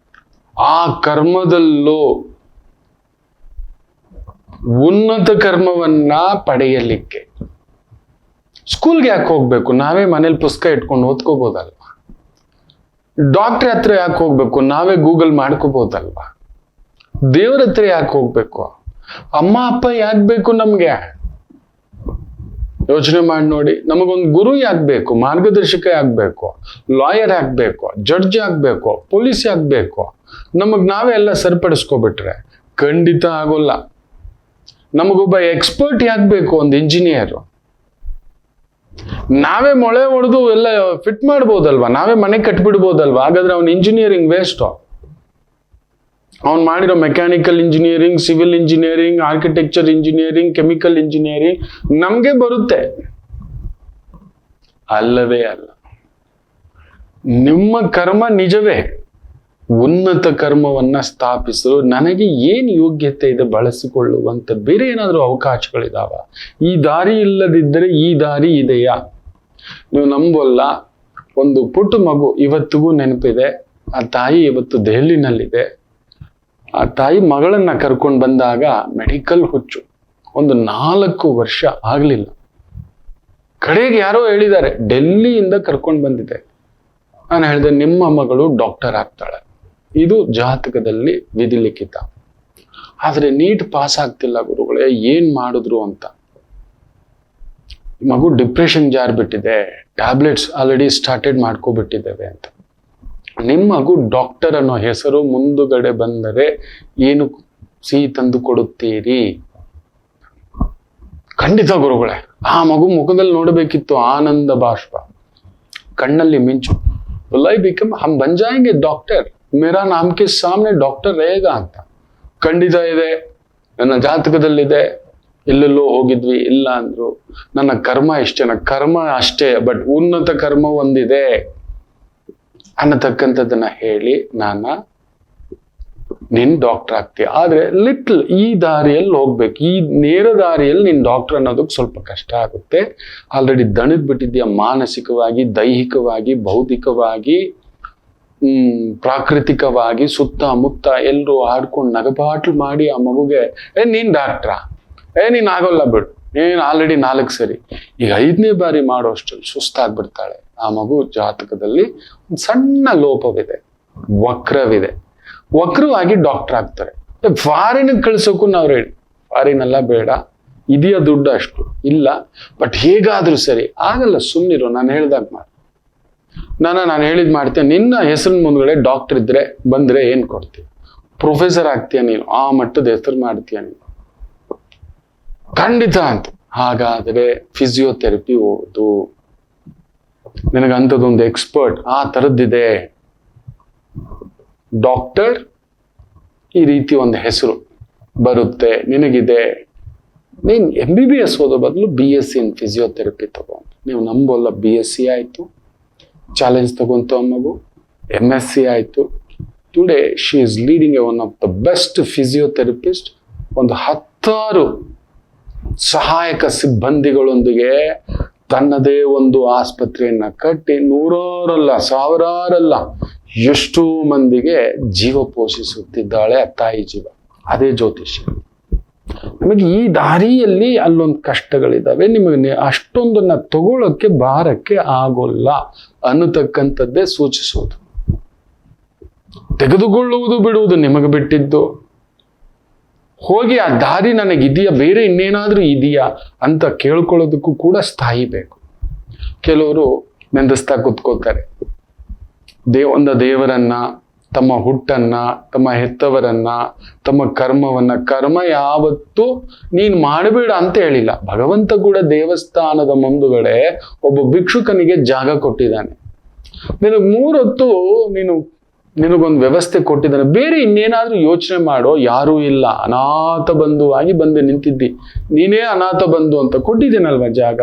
ಆ ಕರ್ಮದಲ್ಲೂ ಉನ್ನತ ಕರ್ಮವನ್ನ ಪಡೆಯಲಿಕ್ಕೆ ಸ್ಕೂಲ್ಗೆ ಯಾಕೆ ಹೋಗ್ಬೇಕು? ನಾವೇ ಮನೇಲಿ ಪುಸ್ತಕ ಇಟ್ಕೊಂಡು ಓದ್ಕೋಬಹುದಲ್ವಾ? ಡಾಕ್ಟರ್ ಹತ್ರ ಯಾಕೆ ಹೋಗ್ಬೇಕು? ನಾವೇ ಗೂಗಲ್ ಮಾಡ್ಕೋಬಹುದಲ್ವಾ? ದೇವರ ಹತ್ರ ಯಾಕೆ ಹೋಗ್ಬೇಕು? ಅಮ್ಮ ಅಪ್ಪ ಯಾಕೆ ಬೇಕು ನಮ್ಗೆ? ಯೋಚನೆ ಮಾಡಿ ನೋಡಿ. ನಮಗೊಂದು ಗುರು ಯಾಗ್ಬೇಕು, ಮಾರ್ಗದರ್ಶಕ ಯಾಗ್ಬೇಕು, ಲಾಯರ್ ಆಗ್ಬೇಕು, ಜಡ್ಜ್ ಆಗ್ಬೇಕು, ಪೊಲೀಸ್ ಆಗ್ಬೇಕು? ನಮಗ್ ನಾವೇ ಎಲ್ಲ ಸರಿಪಡಿಸ್ಕೊಬಿಟ್ರೆ ಖಂಡಿತ ಆಗೋಲ್ಲ. ನಮಗೊಬ್ಬ ಎಕ್ಸ್ಪರ್ಟ್ ಯಾಗ್ಬೇಕು, ಒಂದು ಇಂಜಿನಿಯರ್. ನಾವೇ ಮೊಳೆ ಹೊಡೆದು ಎಲ್ಲ ಫಿಟ್ ಮಾಡ್ಬೋದಲ್ವಾ, ನಾವೇ ಮನೆ ಕಟ್ಬಿಡ್ಬೋದಲ್ವಾ? ಹಾಗಾದ್ರೆ ಅವ್ನ ಇಂಜಿನಿಯರಿಂಗ್ ವೇಸ್ಟ್. ಅವ್ನು ಮಾಡಿರೋ mechanical engineering, civil engineering, architecture engineering, chemical engineering ನಮ್ಗೆ ಬರುತ್ತೆ? ಅಲ್ಲವೇ ಅಲ್ಲ. ನಿಮ್ಮ ಕರ್ಮ ನಿಜವೇ. ಉನ್ನತ ಕರ್ಮವನ್ನ ಸ್ಥಾಪಿಸಲು ನನಗೆ ಏನು ಯೋಗ್ಯತೆ ಇದೆ ಬಳಸಿಕೊಳ್ಳುವಂತ ಬೇರೆ ಏನಾದರೂ ಅವಕಾಶಗಳಿದಾವ? ಈ ದಾರಿ ಇಲ್ಲದಿದ್ದರೆ ಈ ದಾರಿ ಇದೆಯಾ? ನೀವು ನಂಬಲ್ಲ, ಒಂದು ಪುಟ್ಟ ಮಗು ಇವತ್ತಿಗೂ ನೆನಪಿದೆ. ಆ ತಾಯಿ ಇವತ್ತು ದೆಹಲಿನಲ್ಲಿದೆ. ಆ ತಾಯಿ ಮಗಳನ್ನ ಕರ್ಕೊಂಡು ಬಂದಾಗ ಮೆಡಿಕಲ್ ಹುಚ್ಚು, ಒಂದು 4 ವರ್ಷ ಆಗ್ಲಿಲ್ಲ. ಕಡೆಗೆ ಯಾರೋ ಹೇಳಿದ್ದಾರೆ ಡೆಲ್ಲಿಯಿಂದ ಕರ್ಕೊಂಡು ಬಂದಿದೆ. ನಾನು ಹೇಳಿದೆ, ನಿಮ್ಮ ಮಗಳು ಡಾಕ್ಟರ್ ಆಗ್ತಾಳೆ, ಇದು ಜಾತಕದಲ್ಲಿ ವಿಧಿಲಿಖಿತ. ಆದ್ರೆ ನೀಟ್ ಪಾಸ್ ಆಗ್ತಿಲ್ಲ ಗುರುಗಳೇ, ಏನ್ ಮಾಡಿದ್ರು ಅಂತ. ಮಗು ಡಿಪ್ರೆಷನ್ ಜಾರ್ಬಿಟ್ಟಿದೆ, ಟ್ಯಾಬ್ಲೆಟ್ಸ್ ಆಲ್ರೆಡಿ ಸ್ಟಾರ್ಟೆಡ್ ಮಾಡ್ಕೊಬಿಟ್ಟಿದ್ದೇವೆ ಅಂತ. ನಿಮ್ಮ ಮಗು ಡಾಕ್ಟರ್ ಅನ್ನೋ ಹೆಸರು ಮುಂದುಗಡೆ ಬಂದರೆ ಏನು ಸಿಹಿ ತಂದು ಕೊಡುತ್ತೀರಿ? ಖಂಡಿತ ಗುರುಗಳೇ. ಆ ಮಗು ಮುಖದಲ್ಲಿ ನೋಡಬೇಕಿತ್ತು ಆನಂದ ಬಾಷ್ಪ, ಕಣ್ಣಲ್ಲಿ ಮಿಂಚು. ಹಮ್ ಬನ್ ಜಾಯೆಂಗೆ ಡಾಕ್ಟರ್, ಮೇರಾ ನಾಮ್ ಕೆ ಸಾಮ್ನೆ ಡಾಕ್ಟರ್ ರೇಗಾ ಅಂತ. ಖಂಡಿತ ಇದೆ, ನನ್ನ ಜಾತಕದಲ್ಲಿದೆ. ಎಲ್ಲೆಲ್ಲೋ ಹೋಗಿದ್ವಿ, ಇಲ್ಲ ಅಂದ್ರು. ನನ್ನ ಕರ್ಮ ಇಷ್ಟೇ, ನನ್ನ ಕರ್ಮ ಅಷ್ಟೇ, ಬಟ್ ಉನ್ನತ ಕರ್ಮ ಒಂದಿದೆ ಅನ್ನತಕ್ಕಂಥದ್ದನ್ನ ಹೇಳಿ ನೀನ್ ಡಾಕ್ಟರ್ ಆಗ್ತೀಯ. ಆದ್ರೆ ಲಿಟ್ಲ್ ಈ ದಾರಿಯಲ್ಲಿ ಹೋಗ್ಬೇಕು. ಈ ನೇರ ದಾರಿಯಲ್ಲಿ ನೀನ್ ಡಾಕ್ಟರ್ ಅನ್ನೋದಕ್ಕೆ ಸ್ವಲ್ಪ ಕಷ್ಟ ಆಗುತ್ತೆ. ಆಲ್ರೆಡಿ ದಣಿದ್ ಬಿಟ್ಟಿದ್ಯಾ ಮಾನಸಿಕವಾಗಿ, ದೈಹಿಕವಾಗಿ, ಭೌತಿಕವಾಗಿ, ಪ್ರಾಕೃತಿಕವಾಗಿ. ಸುತ್ತಮುತ್ತ ಎಲ್ಲರೂ ಆಡ್ಕೊಂಡು ನಗಪಾಟ್ಲು ಮಾಡಿ ಆ ಮಗುಗೆ ನೀನ್ ಡಾಕ್ಟ್ರಾ, ನೀನ್ ಆಗೋಲ್ಲ ಬಿಡು, ನೀನ್ ಆಲ್ರೆಡಿ 4 ಸರಿ. ಈಗ 5ನೇ ಬಾರಿ ಮಾಡೋಷ್ಟಲ್ಲಿ ಸುಸ್ತಾಗ್ಬಿಡ್ತಾಳೆ. ಆ ಮಗು ಜಾತಕದಲ್ಲಿ ಒಂದು ಸಣ್ಣ ಲೋಪವಿದೆ, ವಕ್ರವಿದೆ. ವಕ್ರವಾಗಿ ಡಾಕ್ಟರ್ ಆಗ್ತಾರೆ. ಫಾರಿನ್ ಕಳ್ಸೋಕು ನಾವು ರೆಡಿ. ಫಾರಿನ್ ಎಲ್ಲ ಬೇಡ, ಇದೆಯಾ ದುಡ್ಡು ಅಷ್ಟು ಇಲ್ಲ, ಬಟ್ ಹೇಗಾದ್ರೂ ಸರಿ. ಆಗಲ್ಲ, ಸುಮ್ಮನಿರು, ನಾನು ಹೇಳ್ದಾಗ ಮಾಡಿ. ನಾನು ಹೇಳಿದ್ ಮಾಡ್ತೇನೆ. ನಿನ್ನ ಹೆಸರಿನ ಮುಂದ್ಗಡೆ ಡಾಕ್ಟರ್ ಇದ್ರೆ ಬಂದ್ರೆ ಏನ್ ಕೊಡ್ತೀಯ? ಪ್ರೊಫೆಸರ್ ಆಗ್ತೀಯ ನೀನು, ಆ ಮಟ್ಟದ ಹೆಸರು ಮಾಡ್ತೀಯ ನೀನು, ಖಂಡಿತ ಅಂತ. ಹಾಗಾದ್ರೆ ಫಿಸಿಯೋಥೆರಪಿ ಓದು. ನಿನಗಂಥದ್ದೊಂದು ಎಕ್ಸ್ಪರ್ಟ್ ಆ ಥರದ್ದಿದೆ, ಡಾಕ್ಟರ್ ಈ ರೀತಿ ಒಂದು ಹೆಸರು ಬರುತ್ತೆ ನಿನಗಿದೆ. ನೀನ್ MBBS ಓದೋ ಬದಲು BSc ಇನ್ ಫಿಸಿಯೋಥೆರಪಿ ತಗೋ. ನೀವು ನಂಬೋಲ್ಲ, BSc ಆಯ್ತು, ಚಾಲೆಂಜ್ ತಗೊಂತ ಮಗು, MSc ಆಯ್ತು. Today she is leading A one of the best physiotherapist. ಒಂದು 10 ಸಹಾಯಕ ಸಿಬ್ಬಂದಿಗಳೊಂದಿಗೆ ತನ್ನದೇ ಒಂದು ಆಸ್ಪತ್ರೆಯನ್ನ ಕಟ್ಟಿ 100ರಲ್ಲ 1000ರಲ್ಲ ಎಷ್ಟೋ ಮಂದಿಗೆ ಜೀವ ಪೋಷಿಸುತ್ತಿದ್ದಾಳೆ ಆ ತಾಯಿ ಜೀವ. ಅದೇ ಜ್ಯೋತಿಷ್ಯ. ನಮಗೆ ಈ ದಾರಿಯಲ್ಲಿ ಅಲ್ಲೊಂದು ಕಷ್ಟಗಳಿದ್ದಾವೆ, ನಿಮಗೆ ಅಷ್ಟೊಂದನ್ನ ತಗೊಳ್ಳೋಕ್ಕೆ ಭಾರಕ್ಕೆ ಆಗೋಲ್ಲ ಅನ್ನತಕ್ಕಂಥದ್ದೇ ಸೂಚಿಸೋದು. ತೆಗೆದುಕೊಳ್ಳುವುದು ಬಿಡುವುದು ನಿಮಗೆ ಬಿಟ್ಟಿದ್ದು. ಹೋಗಿ ಆ ದಾರಿ ನನಗಿದೆಯಾ, ಬೇರೆ ಇನ್ನೇನಾದ್ರೂ ಇದೆಯಾ ಅಂತ ಕೇಳ್ಕೊಳ್ಳೋದಕ್ಕೂ ಕೂಡ ಸ್ಥಾಯಿ ಬೇಕು. ಕೆಲವರು ನೆಂದಿಸ್ತಾ ಕೂತ್ಕೋತಾರೆ. ದೇವರನ್ನ, ತಮ್ಮ ಹುಟ್ಟನ್ನ, ತಮ್ಮ ಹೆತ್ತವರನ್ನ, ತಮ್ಮ ಕರ್ಮವನ್ನ. ಕರ್ಮ ಯಾವತ್ತೂ ನೀನ್ ಮಾಡಬೇಡ ಅಂತ ಹೇಳಿಲ್ಲ. ಭಗವಂತ ಕೂಡ ದೇವಸ್ಥಾನದ ಮುಂದುಗಡೆ ಒಬ್ಬ ಭಿಕ್ಷುಕನಿಗೆ ಜಾಗ ಕೊಟ್ಟಿದ್ದಾನೆ. ನಿನಗ್ 3 ಹೊತ್ತು ನಿನಗೊಂದು ವ್ಯವಸ್ಥೆ ಕೊಟ್ಟಿದ್ದಾನೆ. ಬೇರೆ ಇನ್ನೇನಾದ್ರೂ ಯೋಚನೆ ಮಾಡೋ. ಯಾರೂ ಇಲ್ಲ, ಅನಾಥ ಬಂಧುವಾಗಿ ಬಂದು ನಿಂತಿದ್ದಿ. ನೀನೇ ಅನಾಥ ಬಂಧು ಅಂತ ಕೊಟ್ಟಿದ್ದೇನಲ್ವ ಜಾಗ,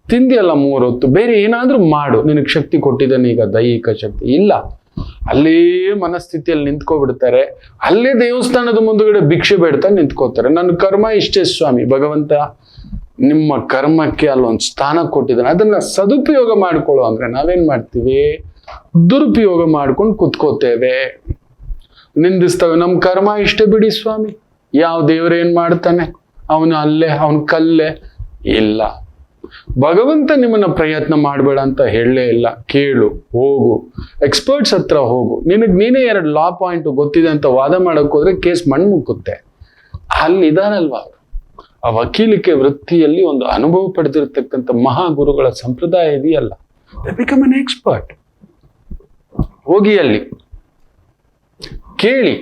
ತಿಂದಿಯಲ್ಲ 3 ಹೊತ್ತು. ಬೇರೆ ಏನಾದ್ರೂ ಮಾಡು, ನಿನಗೆ ಶಕ್ತಿ ಕೊಟ್ಟಿದ್ದಾನೆ ಈಗ, ದೈಹಿಕ ಶಕ್ತಿ ಇಲ್ಲ. ಅಲ್ಲೇ ಮನಸ್ಥಿತಿಯಲ್ಲಿ ನಿಂತ್ಕೊಬಿಡ್ತಾರೆ. ಅಲ್ಲೇ ದೇವಸ್ಥಾನದ ಮುಂದುಗಡೆ ಭಿಕ್ಷೆ ಬೇಡ್ತಾ ನಿಂತ್ಕೋತಾರೆ. ನನ್ನ ಕರ್ಮ ಇಷ್ಟೇ ಸ್ವಾಮಿ. ಭಗವಂತ ನಿಮ್ಮ ಕರ್ಮಕ್ಕೆ ಅಲ್ಲೊಂದು ಸ್ಥಾನ ಕೊಟ್ಟಿದ್ದಾನೆ, ಅದನ್ನ ಸದುಪಯೋಗ ಮಾಡ್ಕೊಳ್ಳೋ ಅಂದ್ರೆ ನಾವೇನ್ ಮಾಡ್ತೀವಿ? ದುರುಪಯೋಗ ಮಾಡ್ಕೊಂಡು ಕುತ್ಕೋತೇವೆ, ನಿಂದಿಸ್ತೇವೆ. ನಮ್ ಕರ್ಮ ಇಷ್ಟೇ ಬಿಡಿ ಸ್ವಾಮಿ, ಯಾವ ದೇವರೇನ್ ಮಾಡ್ತಾನೆ, ಅವನು ಅಲ್ಲೇ, ಅವನ್ ಕಲ್ಲೇ ಇಲ್ಲ. ಭಗವಂತ ನಿಮ್ಮನ್ನ ಪ್ರಯತ್ನ ಮಾಡಬೇಡ ಅಂತ ಹೇಳಲೇ ಇಲ್ಲ. ಕೇಳು, ಹೋಗು, ಎಕ್ಸ್ಪರ್ಟ್ಸ್ ಹತ್ರ ಹೋಗು. ನೀನೇ 2 ಲಾ ಪಾಯಿಂಟ್ ಗೊತ್ತಿದೆ ಅಂತ ವಾದ ಮಾಡಕ್ ಹೋದ್ರೆ ಕೇಸ್ ಮಣ್ಣು ಮುಕ್ಕುತ್ತೆ. ಅಲ್ಲಿದಾರಲ್ವಾ ಅವರು, ಆ ವಕೀಲಿಕೆ ವೃತ್ತಿಯಲ್ಲಿ ಒಂದು ಅನುಭವ ಪಡೆದಿರತಕ್ಕಂಥ ಮಹಾಗುರುಗಳ ಸಂಪ್ರದಾಯ ಇದೆಯಲ್ಲ, ದೇ ಬಿಕಮ್ ಅನ್ ಎಕ್ಸ್ಪರ್ಟ್. ಹೋಗಿ ಅಲ್ಲಿ ಕೇಳಿ.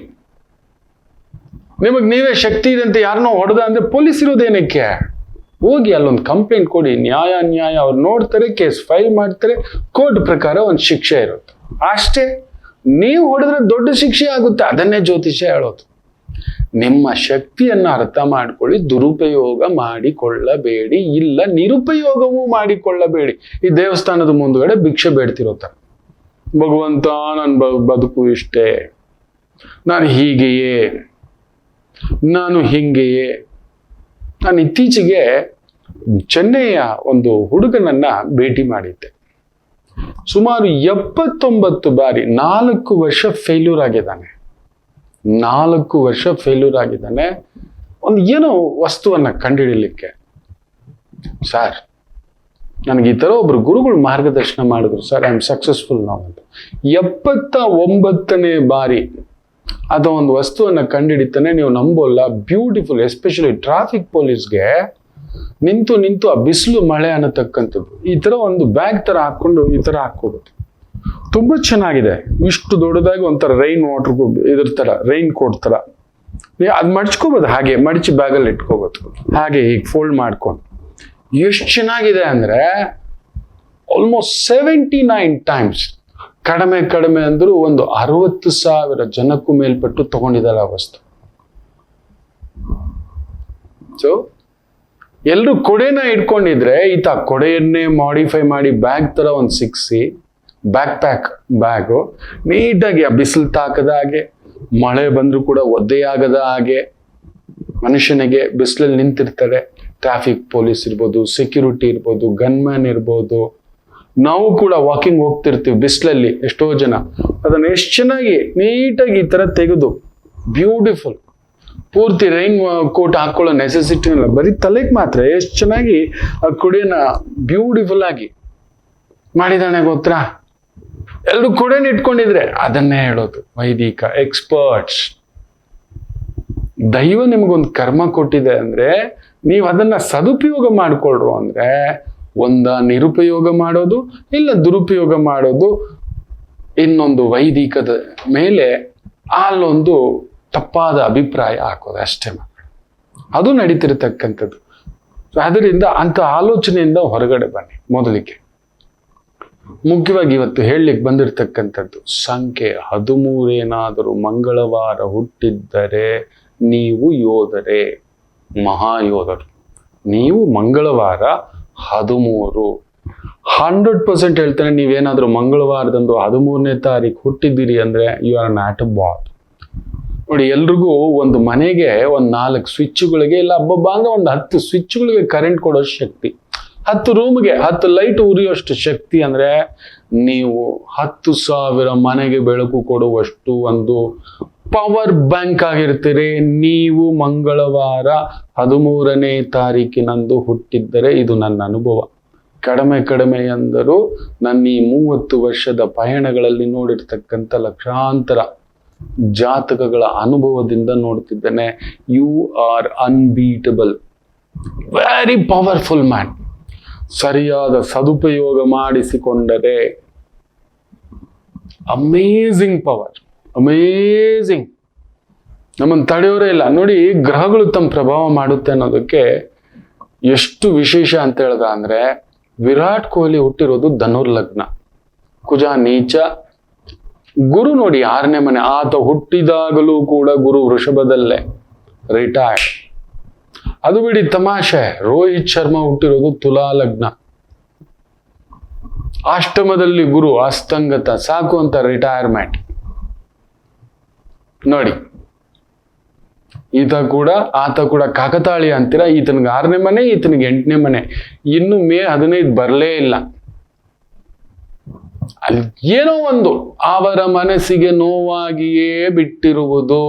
ನಿಮಗ್ ನೀವೇ ಶಕ್ತಿ ಇದೆ ಅಂತ ಯಾರನ್ನೋ ಹೊಡೆದ ಅಂದ್ರೆ ಪೊಲೀಸ್ ಇರೋದೇನಕ್ಕೆ? ಹೋಗಿ ಅಲ್ಲೊಂದು ಕಂಪ್ಲೇಂಟ್ ಕೊಡಿ, ನ್ಯಾಯ ಅವ್ರು ನೋಡ್ತಾರೆ, ಕೇಸ್ ಫೈಲ್ ಮಾಡ್ತಾರೆ, ಕೋರ್ಟ್ ಪ್ರಕಾರ ಒಂದು ಶಿಕ್ಷೆ ಇರುತ್ತೆ ಅಷ್ಟೇ. ನೀವು ಹೊಡೆದ್ರೆ ದೊಡ್ಡ ಶಿಕ್ಷೆ ಆಗುತ್ತೆ, ಅದನ್ನೇ ಜ್ಯೋತಿಷ್ಯ ಹೇಳೋದು. ನಿಮ್ಮ ಶಕ್ತಿಯನ್ನ ಅರ್ಥ ಮಾಡ್ಕೊಳ್ಳಿ, ದುರುಪಯೋಗ ಮಾಡಿಕೊಳ್ಳಬೇಡಿ, ಇಲ್ಲ ನಿರುಪಯೋಗವೂ ಮಾಡಿಕೊಳ್ಳಬೇಡಿ. ಈ ದೇವಸ್ಥಾನದ ಮುಂದ್ಗಡೆ ಭಿಕ್ಷೆ ಬೇಡ್ತಿರೋತ, ಭಗವಂತ ನನ್ನ ಬದುಕು ಇಷ್ಟೇ, ನಾನು ಹೀಗೆಯೇ, ನಾನು ಹಿಂಗೆಯೇ. ನಾನು ಇತ್ತೀಚೆಗೆ ಚೆನ್ನೈಯ ಒಂದು ಹುಡುಗನನ್ನ ಭೇಟಿ ಮಾಡಿದ್ದೆ. ಸುಮಾರು 79 ಬಾರಿ 4 ವರ್ಷ ಫೇಲ್ಯೂರ್ ಆಗಿದ್ದಾನೆ. 4 ವರ್ಷ ಫೇಲ್ಯೂರ್ ಆಗಿದ್ದಾನೆ ಒಂದು ಏನೋ ವಸ್ತುವನ್ನ ಕಂಡುಹಿಡಿಯಲಿಕ್ಕೆ. ಸರ್, ನನಗೆ ಈ ತರ ಒಬ್ರು ಗುರುಗಳು ಮಾರ್ಗದರ್ಶನ ಮಾಡಿದ್ರು ಸರ್, ಐ ಆಮ್ ಸಕ್ಸಸ್ಫುಲ್ ನಾವು ಅಂತ. 79ನೇ ಬಾರಿ ಅದ ಒಂದು ವಸ್ತುವನ್ನ ಕಂಡುಹಿಡಿತಾನೆ. ನೀವು ನಂಬೋಲ್ಲ, ಬ್ಯೂಟಿಫುಲ್. ಎಸ್ಪೆಷಲಿ ಟ್ರಾಫಿಕ್ ಪೊಲೀಸ್ಗೆ ನಿಂತು ಆ ಬಿಸಿಲು ಮಳೆ ಅನ್ನತಕ್ಕಂಥದ್ದು ಈ ತರ ಒಂದು ಬ್ಯಾಗ್ ತರ ಹಾಕೊಂಡು ಈ ತರ ಹಾಕೋಬಹುದು. ತುಂಬಾ ಚೆನ್ನಾಗಿದೆ. ಇಷ್ಟು ದೊಡ್ಡದಾಗಿ ಒಂಥರ ರೈನ್ ವಾಟರ್ ಇದ್ರ ತರ, ರೈನ್ ಕೋಟ್ ತರ. ಅದ್ ಮಡ್ಚ್ಕೋಬಹುದು, ಹಾಗೆ ಮಡಚಿ ಬ್ಯಾಗಲ್ಲಿ ಇಟ್ಕೋಬಹುದು, ಹಾಗೆ ಈಗ ಫೋಲ್ಡ್ ಮಾಡ್ಕೊಂಡು. ಎಷ್ಟು ಚೆನ್ನಾಗಿದೆ ಅಂದ್ರೆ ಆಲ್ಮೋಸ್ಟ್ 79 ಟೈಮ್ಸ್, ಕಡಿಮೆ ಅಂದ್ರೂ ಒಂದು 60,000 ಜನಕ್ಕೂ ಮೇಲ್ಪಟ್ಟು ತಗೊಂಡಿದ್ದಾರೆ ಆ ವಸ್ತು. ಸೊ ಎಲ್ರು ಕೊಡೆನ ಇಟ್ಕೊಂಡಿದ್ರೆ ಈತ ಕೊಡೆಯನ್ನೇ ಮಾಡಿಫೈ ಮಾಡಿ ಬ್ಯಾಗ್ ತರ ಒಂದು ಸಿಕ್ಸಿ, ಬ್ಯಾಗು ನೀಟಾಗಿ ಆ ಬಿಸಿಲು ತಾಕದ ಹಾಗೆ, ಮಳೆ ಬಂದ್ರೂ ಕೂಡ ಒದ್ದೆಯಾಗದ ಹಾಗೆ, ಮನುಷ್ಯನಿಗೆ ಬಿಸಿಲಲ್ಲಿ ನಿಂತಿರ್ತಾರೆ. ಟ್ರಾಫಿಕ್ ಪೊಲೀಸ್ ಇರ್ಬೋದು, ಸೆಕ್ಯೂರಿಟಿ ಇರ್ಬೋದು, ಗನ್ಮ್ಯಾನ್ ಇರ್ಬೋದು, ನಾವು ಕೂಡ ವಾಕಿಂಗ್ ಹೋಗ್ತಿರ್ತೀವಿ ಬಿಸಿಲಲ್ಲಿ, ಎಷ್ಟೋ ಜನ ಅದನ್ನ ಎಷ್ಟು ಚೆನ್ನಾಗಿ ನೀಟಾಗಿ ಈ ತರ ತೆಗೆದು ಬ್ಯೂಟಿಫುಲ್, ಪೂರ್ತಿ ರೈನ್ ಕೋಟ್ ಹಾಕೊಳ್ಳೋ ನೆಸೆಸಿಟಿ ಇಲ್ಲ, ಬರೀ ತಲೆಗೆ ಮಾತ್ರ ಎಷ್ಟು ಚೆನ್ನಾಗಿ ಆ ಕೊಡೆನ ಬ್ಯೂಟಿಫುಲ್ ಆಗಿ ಮಾಡಿದಾನೆ ಗೊತ್ತಾ. ಎಲ್ರು ಕೊಡೆನ ಇಟ್ಕೊಂಡಿದ್ರೆ ಅದನ್ನೇ ಹೇಳೋದು ವೈದಿಕ ಎಕ್ಸ್ಪರ್ಟ್ಸ್. ದೈವ ನಿಮಗೊಂದು ಕರ್ಮ ಕೊಟ್ಟಿದೆ ಅಂದ್ರೆ ನೀವು ಅದನ್ನ ಸದುಪಯೋಗ ಮಾಡ್ಕೊಳ್ರು ಅಂದ್ರೆ ಒಂದ ನಿರುಪಯೋಗ ಮಾಡೋದು, ಇಲ್ಲ ದುರುಪಯೋಗ ಮಾಡೋದು, ಇನ್ನೊಂದು ವೈದಿಕದ ಮೇಲೆ ಅಲ್ಲೊಂದು ತಪ್ಪಾದ ಅಭಿಪ್ರಾಯ ಹಾಕೋದು ಅಷ್ಟೇ ಮಕ್ಕಳು. ಅದು ನಡೀತಿರ್ತಕ್ಕಂಥದ್ದು. ಅದರಿಂದ ಅಂತ ಆಲೋಚನೆಯಿಂದ ಹೊರಗಡೆ ಬನ್ನಿ. ಮೊದಲಿಗೆ ಮುಖ್ಯವಾಗಿ ಇವತ್ತು ಹೇಳಲಿಕ್ಕೆ ಬಂದಿರತಕ್ಕಂಥದ್ದು ಸಂಖ್ಯೆ 13 ಏನಾದರೂ ಮಂಗಳವಾರ ಹುಟ್ಟಿದ್ದರೆ ನೀವು ಯೋಧರೇ, ಮಹಾಯೋಧರು. ನೀವು ಮಂಗಳವಾರ 13 100% ಹೇಳ್ತಾನೆ. ನೀವೇನಾದ್ರೂ ಮಂಗಳವಾರದಂದು 13ನೇ ತಾರೀಕು ಹುಟ್ಟಿದ್ದೀರಿ ಅಂದ್ರೆ you are an atom bomb. ನೋಡಿ, ಎಲ್ರಿಗೂ ಒಂದು ಮನೆಗೆ ಒಂದು 4 ಸ್ವಿಚ್ಗಳಿಗೆ, ಇಲ್ಲ ಹಬ್ಬ ಅಂದ್ರೆ ಒಂದು 10 ಸ್ವಿಚ್ಗಳಿಗೆ ಕರೆಂಟ್ ಕೊಡೋ ಶಕ್ತಿ, 10 ರೂಮ್ಗೆ 10 ಲೈಟ್ ಉರಿಯೋಷ್ಟು ಶಕ್ತಿ ಅಂದ್ರೆ ನೀವು 10,000 ಮನೆಗೆ ಬೆಳಕು ಕೊಡುವಷ್ಟು ಒಂದು ಪವರ್ ಬ್ಯಾಂಕ್ ಆಗಿರ್ತೀರಿ. ನೀವು ಮಂಗಳವಾರ 13ನೇ ತಾರೀಕಿನಂದು ಹುಟ್ಟಿದ್ದರೆ, ಇದು ನನ್ನ ಅನುಭವ. ಕಡಿಮೆ ಎಂದರೂ ನನ್ನ ಈ 30 ವರ್ಷದ ಪಯಣಗಳಲ್ಲಿ ನೋಡಿರ್ತಕ್ಕಂಥ ಲಕ್ಷಾಂತರ ಜಾತಕಗಳ ಅನುಭವದಿಂದ ನೋಡ್ತಿದ್ದೇನೆ. You are unbeatable, very powerful man. ಸರಿಯಾದ ಸದುಪಯೋಗ ಮಾಡಿಸಿಕೊಂಡರೆ ಅಮೇಝಿಂಗ್ ಪವರ್, ಅಮೇಝಿಂಗ್. ನಮ್ಮನ್ನು ತಡೆಯೋರೇ ಇಲ್ಲ. ನೋಡಿ, ಗ್ರಹಗಳು ತಮ್ಮ ಪ್ರಭಾವ ಮಾಡುತ್ತೆ ಅನ್ನೋದಕ್ಕೆ ಎಷ್ಟು ವಿಶೇಷ ಅಂತ ಹೇಳ್ದ ಅಂದ್ರೆ, ವಿರಾಟ್ ಕೊಹ್ಲಿ ಹುಟ್ಟಿರೋದು ಧನುರ್ ಲಗ್ನ, ಕುಜ ನೀಚ. ಗುರು ನೋಡಿ 6ನೇ ಮನೆ, ಆತ ಹುಟ್ಟಿದಾಗಲೂ ಕೂಡ ಗುರು ವೃಷಭದಲ್ಲೇ ರಿಟೈರ್ಡ್. ಅದು ಬಿಡಿ ತಮಾಷೆ, ರೋಹಿತ್ ಶರ್ಮಾ ಹುಟ್ಟಿರೋದು ತುಲಾ ಲಗ್ನ, ಅಷ್ಟಮದಲ್ಲಿ ಗುರು ಅಸ್ತಂಗತ, ಸಾಕು ಅಂತ ರಿಟೈರ್ಮೆಂಟ್. ನೋಡಿ, ಆತ ಕೂಡ ಕಾಕತಾಳಿ ಅಂತೀರ. ಈತನಿಗೆ 6ನೇ ಮನೆ, ಈತನಿಗೆ 8ನೇ ಮನೆ. ಇನ್ನು ಮೇ 15 ಬರಲೇ ಇಲ್ಲ. ಅಲ್ಲಿ ಏನೋ ಒಂದು ಅವರ ಮನಸ್ಸಿಗೆ ನೋವಾಗಿಯೇ ಬಿಟ್ಟಿರುವುದು.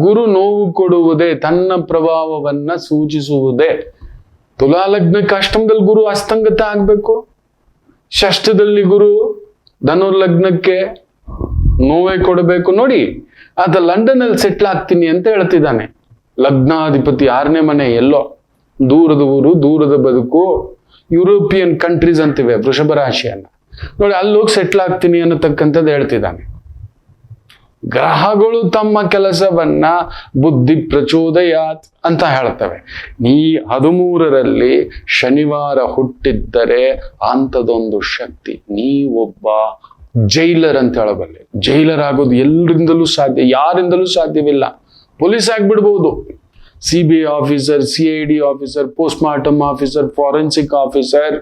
ಗುರು ನೋವು ಕೊಡುವುದೇ, ತನ್ನ ಪ್ರಭಾವವನ್ನ ಸೂಚಿಸುವುದೇ. ತುಲಾ ಲಗ್ನಕ್ಕೆ ಅಷ್ಟಮದಲ್ಲಿ ಗುರು ಅಸ್ತಂಗತ ಆಗ್ಬೇಕು, ಷಷ್ಠದಲ್ಲಿ ಗುರು ಧನುರ್ ಲಗ್ನಕ್ಕೆ ನೋವೇ ಕೊಡಬೇಕು. ನೋಡಿ, ಆತ ಲಂಡನ್ ಅಲ್ಲಿ ಸೆಟ್ಲ್ ಆಗ್ತೀನಿ ಅಂತ ಹೇಳ್ತಿದ್ದಾನೆ. ಲಗ್ನಾಧಿಪತಿ 6ನೇ ಮನೆ ಎಲ್ಲೋ, ದೂರದ ಊರು, ದೂರದ ಬದುಕು, ಯುರೋಪಿಯನ್ ಕಂಟ್ರೀಸ್ ಅಂತಿವೆ ವೃಷಭ ರಾಶಿಯನ್ನ. ನೋಡಿ, ಅಲ್ಲಿ ಹೋಗಿ ಸೆಟ್ಲ್ ಆಗ್ತೀನಿ ಅನ್ನತಕ್ಕಂಥದ್ದು ಹೇಳ್ತಿದ್ದಾನೆ. ಗ್ರಹಗಳು ತಮ್ಮ ಕೆಲಸವನ್ನ ಬುದ್ಧಿ ಪ್ರಚೋದಯಾತ್ ಅಂತ ಹೇಳ್ತವೆ. ನೀ 13ರಲ್ಲಿ ಶನಿವಾರ ಹುಟ್ಟಿದ್ದರೆ ಅಂಥದೊಂದು ಶಕ್ತಿ. ನೀವೊಬ್ಬ ಜೈಲರ್ ಅಂತ ಹೇಳಬಲ್ಲೆ. ಜೈಲರ್ ಆಗೋದು ಎಲ್ಲರಿಂದಲೂ ಸಾಧ್ಯ, ಯಾರಿಂದಲೂ ಸಾಧ್ಯವಿಲ್ಲ. ಪೊಲೀಸ್ ಆಗ್ಬಿಡ್ಬೋದು, CBI officer, CID officer, post mortem officer, forensic officer,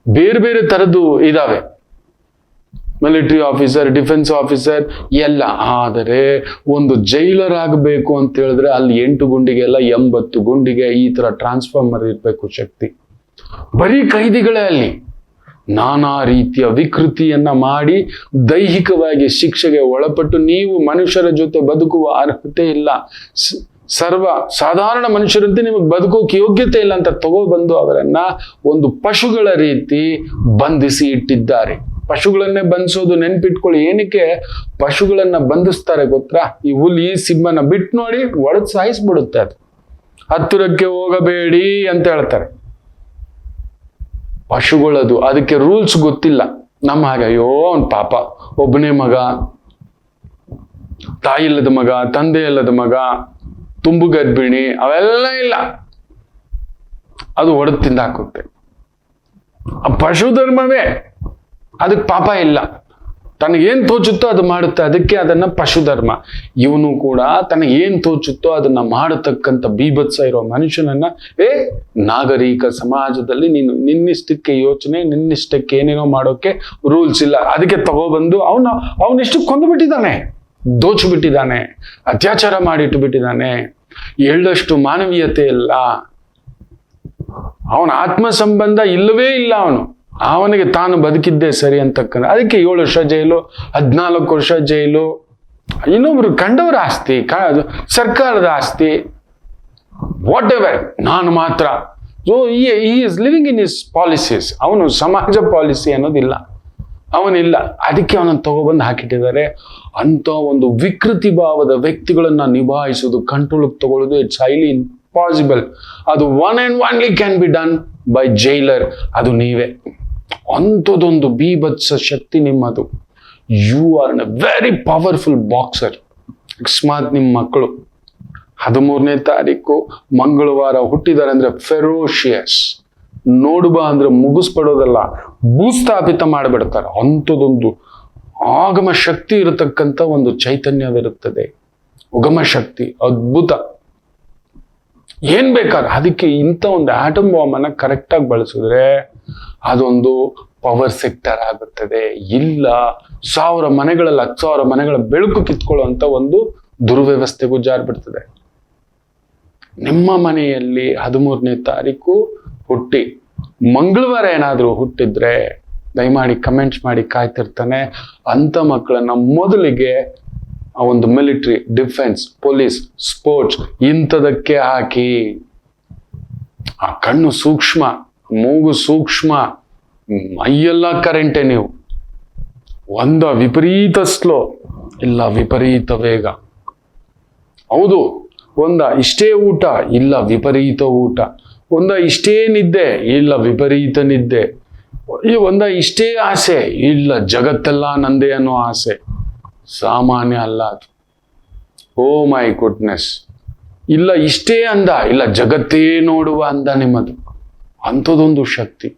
ಬೇರೆ ಬೇರೆ ತರದ್ದು ಇದಾವೆ, ಮಿಲಿಟರಿ ಆಫೀಸರ್, ಡಿಫೆನ್ಸ್ ಆಫೀಸರ್ ಎಲ್ಲ. ಆದರೆ ಒಂದು ಜೈಲರ್ ಆಗಬೇಕು ಅಂತ ಹೇಳಿದ್ರೆ ಅಲ್ಲಿ 8 ಗುಂಡಿಗೆ ಅಲ್ಲ 80 ಗುಂಡಿಗೆ ಈ ತರ ಟ್ರಾನ್ಸ್ಫಾರ್ಮರ್ ಇರಬೇಕು ಶಕ್ತಿ. ಬರೀ ಕೈದಿಗಳೇ ಅಲ್ಲಿ ನಾನಾ ರೀತಿಯ ವಿಕೃತಿಯನ್ನ ಮಾಡಿ ದೈಹಿಕವಾಗಿ ಶಿಕ್ಷೆಗೆ ಒಳಪಟ್ಟು ನೀವು ಮನುಷ್ಯರ ಜೊತೆ ಬದುಕುವ ಅರ್ಹತೆ ಇಲ್ಲ, ಸಾಧಾರಣ ಮನುಷ್ಯರಂತೆ ನಿಮಗೆ ಬದುಕೋಕೆ ಯೋಗ್ಯತೆ ಇಲ್ಲ ಅಂತ ತಗೊಬಂದು ಅವರನ್ನ ಒಂದು ಪಶುಗಳ ರೀತಿ ಬಂಧಿಸಿ ಇಟ್ಟಿದ್ದಾರೆ. ಪಶುಗಳನ್ನೇ ಬಂಧಿಸೋದು ನೆನ್ಪಿಟ್ಕೊಳ್ಳಿ. ಏನಕ್ಕೆ ಪಶುಗಳನ್ನ ಬಂಧಿಸ್ತಾರೆ ಗೊತ್ತಾ? ಈ ಹುಲಿ ಸಿಂಹನ ಬಿಟ್ಟು ನೋಡಿ ಒಡೆದು ಸಾಯಿಸ್ಬಿಡುತ್ತೆ. ಅದು ಹತ್ತಿರಕ್ಕೆ ಹೋಗಬೇಡಿ ಅಂತ ಹೇಳ್ತಾರೆ. ಪಶುಗಳದು, ಅದಕ್ಕೆ ರೂಲ್ಸ್ ಗೊತ್ತಿಲ್ಲ. ನಮ್ಮ ಹಾಗೆ ಅಯ್ಯೋ ಅವನ್ ಪಾಪ ಒಬ್ಬನೇ ಮಗ, ತಾಯಿ ಇಲ್ಲದ ಮಗ, ತಂದೆ ಇಲ್ಲದ ಮಗ, ತುಂಬು ಗರ್ಭಿಣಿ, ಅವೆಲ್ಲ ಇಲ್ಲ. ಅದು ಒಡೆದು ತಿಂದಾಕುತ್ತೆ. ಆ ಪಶು ಧರ್ಮವೇ, ಅದಕ್ಕೆ ಪಾಪ ಇಲ್ಲ. ತನಗೇನ್ ತೋಚುತ್ತೋ ಅದು ಮಾಡುತ್ತೆ, ಅದಕ್ಕೆ ಅದನ್ನ ಪಶು ಧರ್ಮ. ಇವನು ಕೂಡ ತನಗೇನ್ ತೋಚುತ್ತೋ ಅದನ್ನ ಮಾಡತಕ್ಕಂಥ ಬೀಭತ್ಸ ಇರೋ ಮನುಷ್ಯನನ್ನ ನಾಗರಿಕ ಸಮಾಜದಲ್ಲಿ ನೀನು ನಿನ್ನಿಷ್ಟಕ್ಕೆ ಯೋಚನೆ, ನಿನ್ನಿಷ್ಟಕ್ಕೆ ಏನೇನೋ ಮಾಡೋಕೆ ರೂಲ್ಸ್ ಇಲ್ಲ, ಅದಕ್ಕೆ ತಗೊಬಂದು ಅವನಿಷ್ಟು ಕೊಂದು ಬಿಟ್ಟಿದ್ದಾನೆ, ದೋಚು ಬಿಟ್ಟಿದ್ದಾನೆ, ಅತ್ಯಾಚಾರ ಮಾಡಿಟ್ಟು ಬಿಟ್ಟಿದ್ದಾನೆ. ಎಳ್ಳಷ್ಟು ಮಾನವೀಯತೆ ಇಲ್ಲ, ಅವನ ಆತ್ಮ ಸಂಬಂಧ ಇಲ್ಲವೇ ಇಲ್ಲ. ಅವನಿಗೆ ತಾನು ಬದುಕಿದ್ದೇ ಸರಿ ಅಂತಕ್ಕಂಥ. ಅದಕ್ಕೆ 7 ವರ್ಷ ಜೈಲು, 14 ವರ್ಷ ಜೈಲು. ಇನ್ನೊಬ್ರು ಕಂಡವರ ಆಸ್ತಿ, ಸರ್ಕಾರದ ಆಸ್ತಿ, ವಾಟ್ ಎವರ್. ನಾನು ಮಾತ್ರ is living in his policies. ಅವನು ಸಮಾಜ ಪಾಲಿಸಿ ಅನ್ನೋದಿಲ್ಲ, ಅವನಿಲ್ಲ. ಅದಕ್ಕೆ ಅವನನ್ನು ತಗೊಬಂದು ಹಾಕಿಟ್ಟಿದ್ದಾರೆ. ಅಂತ ಒಂದು ವಿಕೃತಿ ಭಾವದ ವ್ಯಕ್ತಿಗಳನ್ನ ನಿಭಾಯಿಸೋದು, ಕಂಟ್ರೋಲ್ ತಗೊಳ್ಳೋದು, ಇಟ್ಸ್ ಹೈಲಿ ಇಂಪಾಸಿಬಲ್. ಅದು one and only can be done by jailer. ಅದು ನೀವೇ. ಅಂಥದ್ದೊಂದು ಬೀಭತ್ಸ ಶಕ್ತಿ ನಿಮ್ಮದು. You are a very powerful boxer. ಅಕಸ್ಮಾತ್ ನಿಮ್ಮ ಮಕ್ಕಳು 13ನೇ ತಾರೀಕು ಮಂಗಳವಾರ ಹುಟ್ಟಿದ್ದಾರೆ ಅಂದ್ರೆ ಫೆರೋಷಿಯಸ್, ನೋಡುಬಾ ಅಂದ್ರೆ ಮುಗಿಸ್ಪಡೋದಲ್ಲ, ಭೂಸ್ಥಾಪಿತ ಮಾಡಿಬಿಡ್ತಾರೆ. ಅಂಥದ್ದೊಂದು ಆಗಮ ಶಕ್ತಿ ಇರತಕ್ಕಂಥ ಒಂದು ಚೈತನ್ಯವಿರುತ್ತದೆ, ಉಗಮ ಶಕ್ತಿ, ಅದ್ಭುತ. ಏನ್ ಬೇಕಾದ್ರೆ ಅದಕ್ಕೆ ಇಂಥ ಒಂದು ಆಟಮ್ ಬಾಂಬ್ ಅನ್ನ ಕರೆಕ್ಟಾಗಿ ಬಳಸಿದ್ರೆ ಅದೊಂದು ಪವರ್ ಸೆಕ್ಟರ್ ಆಗುತ್ತದೆ. ಇಲ್ಲ 1000 ಮನೆಗಳಲ್ಲಿ 10,000 ಮನೆಗಳ ಬೆಳಕು ಕಿತ್ಕೊಳ್ಳುವಂತ ಒಂದು ದುರ್ವ್ಯವಸ್ಥೆಗೂ ಜಾರ್ಬಿಡ್ತದೆ. ನಿಮ್ಮ ಮನೆಯಲ್ಲಿ 13ನೇ ತಾರೀಕು ಹುಟ್ಟಿ ಮಂಗಳವಾರ ಏನಾದ್ರೂ ಹುಟ್ಟಿದ್ರೆ ದಯಮಾಡಿ ಕಮೆಂಟ್ಸ್ ಮಾಡಿ, ಕಾಯ್ತಿರ್ತಾನೆ. ಅಂತ ಮಕ್ಕಳನ್ನ ಮೊದಲಿಗೆ ಆ ಒಂದು ಮಿಲಿಟರಿ, ಡಿಫೆನ್ಸ್, ಪೊಲೀಸ್, ಸ್ಪೋರ್ಟ್ಸ್ ಇಂಥದಕ್ಕೆ ಹಾಕಿ. ಆ ಕಣ್ಣು ಸೂಕ್ಷ್ಮ, ಮೂಗು ಸೂಕ್ಷ್ಮ, ಮೈಯೆಲ್ಲ ಕರೆಂಟೆ. ನೀವು ಒಂದ ವಿಪರೀತ ಸ್ಲೋ, ಇಲ್ಲ ವಿಪರೀತ ವೇಗ. ಹೌದು, ಒಂದ ಇಷ್ಟೇ ಊಟ, ಇಲ್ಲ ವಿಪರೀತ ಊಟ. ಒಂದ ಇಷ್ಟೇ ನಿದ್ದೆ, ಇಲ್ಲ ವಿಪರೀತ ನಿದ್ದೆ. ಒಂದ ಇಷ್ಟೇ ಆಸೆ, ಇಲ್ಲ ಜಗತ್ತೆಲ್ಲ ನಂದೇ ಅನ್ನೋ ಆಸೆ. ಸಾಮಾನ್ಯ ಅಲ್ಲ ಅದು. ಓ ಮೈ ಗುಡ್ನೆಸ್. ಇಲ್ಲ ಇಷ್ಟೇ ಅಂದ, ಇಲ್ಲ ಜಗತ್ತೇ ನೋಡುವ ಅಂದ ನಿಮ್ಮದು. ಅಂಥದ್ದೊಂದು ಶಕ್ತಿ.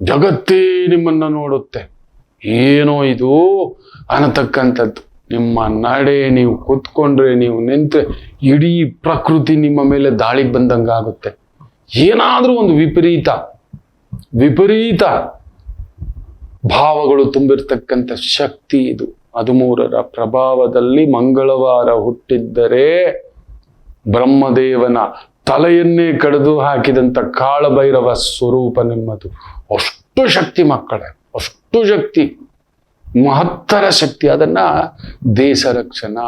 ಜಗತ್ತೇ ನಿಮ್ಮನ್ನ ನೋಡುತ್ತೆ. ಏನೋ ಇದು ಅನ್ನತಕ್ಕಂಥದ್ದು. ನಿಮ್ಮ ನಡೆ, ನೀವು ಕೂತ್ಕೊಂಡ್ರೆ, ನೀವು ನಿಂತ್ರೆ ಇಡೀ ಪ್ರಕೃತಿ ನಿಮ್ಮ ಮೇಲೆ ದಾಳಿಗೆ ಬಂದಂಗಾಗುತ್ತೆ. ಏನಾದ್ರೂ ಒಂದು ವಿಪರೀತ ಭಾವಗಳು ತುಂಬಿರ್ತಕ್ಕಂಥ ಶಕ್ತಿ ಇದು. 13ರ ಪ್ರಭಾವದಲ್ಲಿ ಮಂಗಳವಾರ ಹುಟ್ಟಿದ್ದರೆ ಬ್ರಹ್ಮದೇವನ ತಲೆಯನ್ನೇ ಕಡಿದು ಹಾಕಿದಂತ ಕಾಳಭೈರವ ಸ್ವರೂಪ ನಿಮ್ಮದು. ಅಷ್ಟು ಶಕ್ತಿ ಮಕ್ಕಳೇ, ಅಷ್ಟು ಶಕ್ತಿ, ಮಹತ್ತರ ಶಕ್ತಿ. ಅದನ್ನ ದೇಶ ರಕ್ಷಣಾ,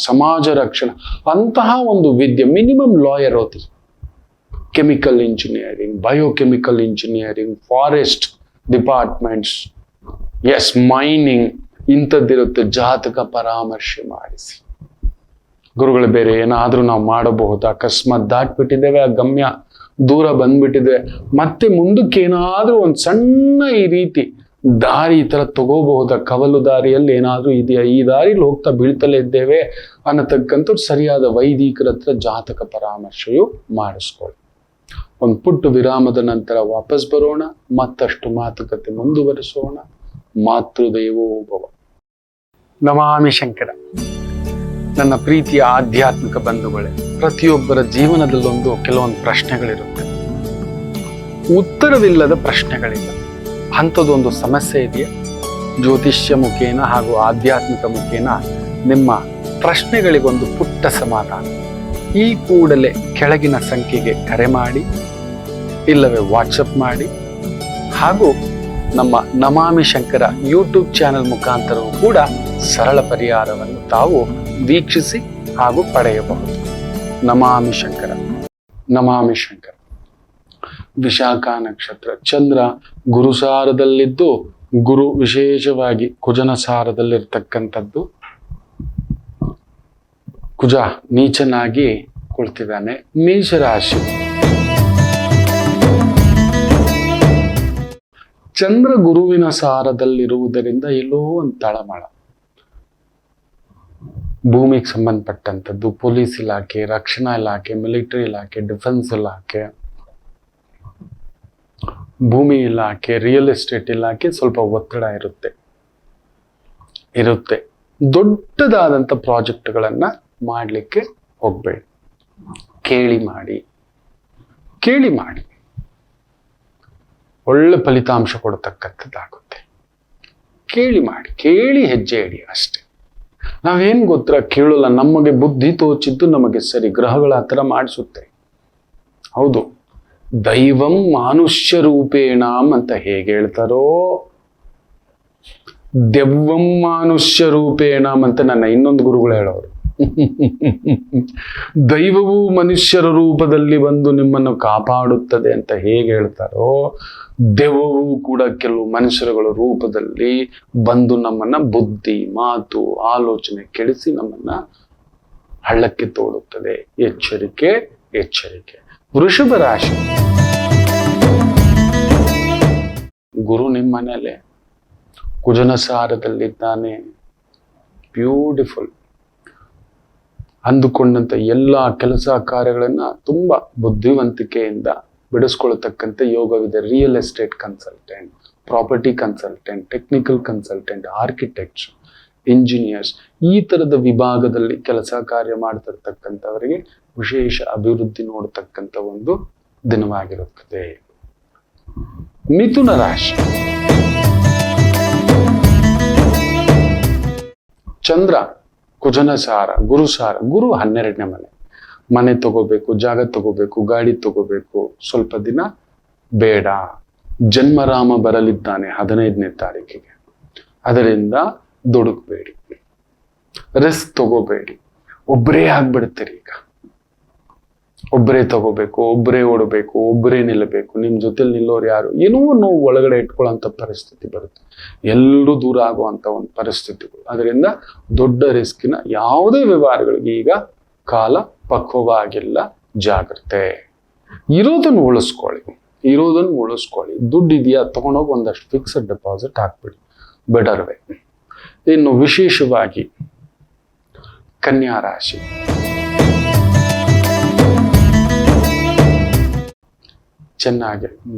ಸಮಾಜ ರಕ್ಷಣಾ ಅಂತಹ ಒಂದು ವಿದ್ಯೆ. ಮಿನಿಮಮ್ ಲಾಯರ್ ಓದಿ, chemical engineering, biochemical engineering, forest departments, ಎಸ್ ಮೈನಿಂಗ್, ಇಂಥದ್ದಿರುತ್ತೆ. ಜಾತಕ ಪರಾಮರ್ಶೆ ಮಾಡಿಸಿ. ಗುರುಗಳು ಬೇರೆ ಏನಾದ್ರೂ ನಾವು ಮಾಡಬಹುದು, ಅಕಸ್ಮಾತ್ ದಾಟ್ಬಿಟ್ಟಿದ್ದೇವೆ, ಆ ಗಮ್ಯ ದೂರ ಬಂದ್ಬಿಟ್ಟಿದ್ದೇವೆ, ಮತ್ತೆ ಮುಂದಕ್ಕೆ ಏನಾದ್ರೂ ಒಂದು ಸಣ್ಣ ಈ ರೀತಿ ದಾರಿ ಈ ತರ ತಗೋಬಹುದ, ಕವಲು ದಾರಿಯಲ್ಲಿ ಏನಾದ್ರೂ ಇದೆಯಾ, ಈ ದಾರಿಲಿ ಹೋಗ್ತಾ ಬೀಳ್ತಲೇ ಇದ್ದೇವೆ ಅನ್ನತಕ್ಕಂಥ ಸರಿಯಾದ ವೈದಿಕರ ಹತ್ರ ಜಾತಕ ಪರಾಮರ್ಶೆಯು ಮಾಡಿಸ್ಕೊಳ್ಳಿ. ಒಂದು ಪುಟ್ಟ ವಿರಾಮದ ನಂತರ ವಾಪಸ್ ಬರೋಣ, ಮತ್ತಷ್ಟು ಮಾತುಕತೆ ಮುಂದುವರಿಸೋಣ. ಮಾತೃದೇವೋಭವ. ನಮಾಮಿ ಶಂಕರ. ನನ್ನ ಪ್ರೀತಿಯ ಆಧ್ಯಾತ್ಮಿಕ ಬಂಧುಗಳೇ, ಪ್ರತಿಯೊಬ್ಬರ ಜೀವನದಲ್ಲೊಂದು ಕೆಲವೊಂದು ಪ್ರಶ್ನೆಗಳಿರುತ್ತೆ, ಉತ್ತರವಿಲ್ಲದ ಪ್ರಶ್ನೆಗಳಿಲ್ಲ. ಅಂಥದ್ದೊಂದು ಸಮಸ್ಯೆ ಇದೆಯಾ? ಜ್ಯೋತಿಷ್ಯ ಮುಖೇನ ಹಾಗೂ ಆಧ್ಯಾತ್ಮಿಕ ಮುಖೇನ ನಿಮ್ಮ ಪ್ರಶ್ನೆಗಳಿಗೊಂದು ಪುಟ್ಟ ಸಮಾಧಾನ. ಈ ಕೂಡಲೇ ಕೆಳಗಿನ ಸಂಖ್ಯೆಗೆ ಕರೆ ಮಾಡಿ, ಇಲ್ಲವೇ ವಾಟ್ಸಪ್ ಮಾಡಿ, ಹಾಗೂ ನಮ್ಮ ನಮಾಮಿ ಶಂಕರ ಯೂಟ್ಯೂಬ್ ಚಾನೆಲ್ ಮುಖಾಂತರವೂ ಕೂಡ ಸರಳ ಪರಿಹಾರವನ್ನು ತಾವು ವೀಕ್ಷಿಸಿ ಹಾಗೂ ಪಡೆಯಬಹುದು. ನಮಾಮಿ ಶಂಕರ. ನಮಾಮಿ ಶಂಕರ. ವಿಶಾಖ ನಕ್ಷತ್ರ. ಚಂದ್ರ ಗುರುಸಾರದಲ್ಲಿದ್ದು, ಗುರು ವಿಶೇಷವಾಗಿ ಕುಜನ ಸಾರದಲ್ಲಿರ್ತಕ್ಕಂಥದ್ದು. ಕುಜ ನೀಚನಾಗಿ ಕುಳಿತಿದ್ದಾನೆ. ಮೇಷರಾಶಿ. ಚಂದ್ರ ಗುರುವಿನ ಸಾರದಲ್ಲಿರುವುದರಿಂದ ಎಲ್ಲೋ ಒಂದು ತಳಮಳ, ಭೂಮಿಗೆ ಸಂಬಂಧಪಟ್ಟಂಥದ್ದು, ಪೊಲೀಸ್ ಇಲಾಖೆ, ರಕ್ಷಣಾ ಇಲಾಖೆ, ಮಿಲಿಟರಿ ಇಲಾಖೆ, ಡಿಫೆನ್ಸ್ ಇಲಾಖೆ, ಭೂಮಿ ಇಲಾಖೆ, ರಿಯಲ್ ಎಸ್ಟೇಟ್ ಇಲಾಖೆ ಸ್ವಲ್ಪ ಒತ್ತಡ ಇರುತ್ತೆ. ದೊಡ್ಡದಾದಂಥ ಪ್ರಾಜೆಕ್ಟ್ಗಳನ್ನ ಮಾಡಲಿಕ್ಕೆ ಹೋಗ್ಬೇಡಿ. ಕೇಳಿ ಮಾಡಿ ಒಳ್ಳೆ ಫಲಿತಾಂಶ ಕೊಡತಕ್ಕಂಥದ್ದಾಗುತ್ತೆ. ಕೇಳಿ ಹೆಜ್ಜೆ ಇಡಿ ಅಷ್ಟೇ. ನಾವೇನ್ ಗೊತ್ತರ ಕೇಳಲ್ಲ, ನಮಗೆ ಬುದ್ಧಿ ತೋಚಿದ್ದು ನಮಗೆ ಸರಿ, ಗ್ರಹಗಳ ಹತ್ರ ಮಾಡಿಸುತ್ತೆ. ಹೌದು, ದೈವಂ ಮಾನುಷ್ಯ ರೂಪೇಣಾಂ ಅಂತ ಹೇಗೆ ಹೇಳ್ತಾರೋ, ದೆವ್ವಂ ಮಾನುಷ್ಯ ರೂಪೇಣಾಂ ಅಂತ ನನ್ನ ಇನ್ನೊಂದು ಗುರುಗಳು ಹೇಳೋರು. ದೈವವು ಮನುಷ್ಯರ ರೂಪದಲ್ಲಿ ಬಂದು ನಿಮ್ಮನ್ನು ಕಾಪಾಡುತ್ತದೆ ಅಂತ ಹೇಗೆ ಹೇಳ್ತಾರೋ, ದೆವ್ವವು ಕೂಡ ಕೆಲವು ಮನುಷ್ಯರುಗಳ ರೂಪದಲ್ಲಿ ಬಂದು ನಮ್ಮನ್ನ ಬುದ್ಧಿ, ಮಾತು, ಆಲೋಚನೆ ಕೆಡಿಸಿ ನಮ್ಮನ್ನ ಹಳ್ಳಕ್ಕೆ ತೋಡುತ್ತದೆ. ಎಚ್ಚರಿಕೆ. ವೃಷಭ ರಾಶಿ. ಗುರು ನಿಮ್ಮ ಮನೆಯಲ್ಲೇ ಕುಜನ ಸಾರದಲ್ಲಿದ್ದಾನೆ. ಬ್ಯೂಟಿಫುಲ್. ಅಂದುಕೊಂಡಂತ ಎಲ್ಲ ಕೆಲಸ ಕಾರ್ಯಗಳನ್ನ ತುಂಬಾ ಬುದ್ಧಿವಂತಿಕೆಯಿಂದ ಬಿಡಿಸ್ಕೊಳ್ತಕ್ಕಂಥ ಯೋಗವಿದೆ. Real estate consultant, property consultant, technical consultant, architects, engineers, ಈ ತರದ ವಿಭಾಗದಲ್ಲಿ ಕೆಲಸ ಕಾರ್ಯ ಮಾಡ್ತಿರ್ತಕ್ಕಂಥವರಿಗೆ ವಿಶೇಷ ಅಭಿವೃದ್ಧಿ ನೋಡತಕ್ಕಂಥ ಒಂದು ದಿನವಾಗಿರುತ್ತದೆ. ಮಿಥುನ ರಾಶಿ. ಚಂದ್ರ ಕುಜನ ಸಾರ, ಗುರು ಸಾರ. ಗುರು 12ನೇ ಮನೆ ತಗೋಬೇಕು, ಜಾಗ ತಗೋಬೇಕು, ಗಾಡಿ ತಗೋಬೇಕು, ಸ್ವಲ್ಪ ದಿನ ಬೇಡ. ಜನ್ಮರಾಮ ಬರಲಿದ್ದಾನೆ 15ನೇ ತಾರೀಕಿಗೆ. ಅದರಿಂದ ದುಡುಕ್ಬೇಡಿ, ರಿಸ್ಕ್ ತಗೋಬೇಡಿ. ಒಬ್ಬರೇ ಆಗ್ಬಿಡ್ತೀರಿ. ಈಗ ಒಬ್ಬರೇ ತಗೋಬೇಕು, ಒಬ್ಬರೇ ಓಡಬೇಕು, ಒಬ್ಬರೇ ನಿಲ್ಲಬೇಕು. ನಿಮ್ ಜೊತೆಲಿ ನಿಲ್ಲೋರು ಯಾರು, ಏನೋ ನೋವು ಒಳಗಡೆ ಇಟ್ಕೊಳ್ಳೋಂಥ ಪರಿಸ್ಥಿತಿ ಬರುತ್ತೆ. ಎಲ್ಲರೂ ದೂರ ಆಗುವಂತ ಒಂದು ಪರಿಸ್ಥಿತಿಗಳು. ಅದರಿಂದ ದೊಡ್ಡ ರಿಸ್ಕಿನ ಯಾವುದೇ ವ್ಯವಹಾರಗಳಿಗೆ ಈಗ ಕಾಲ ಪಕ್ವವಾಗಿಲ್ಲ. ಜಾಗ್ರತೆ. ಇರೋದನ್ನು ಉಳಿಸ್ಕೊಳ್ಳಿ. ದುಡ್ಡು ಇದೆಯಾ, ತಗೊಂಡೋಗಿ ಒಂದಷ್ಟು ಫಿಕ್ಸ್ಡ್ ಡೆಪಾಸಿಟ್ ಹಾಕ್ಬಿಡಿ, ಬೆಟರ್ವೇ. ಇನ್ನು ವಿಶೇಷವಾಗಿ ಕನ್ಯಾ ರಾಶಿ. ಚೆನ್ನಾಗಿ.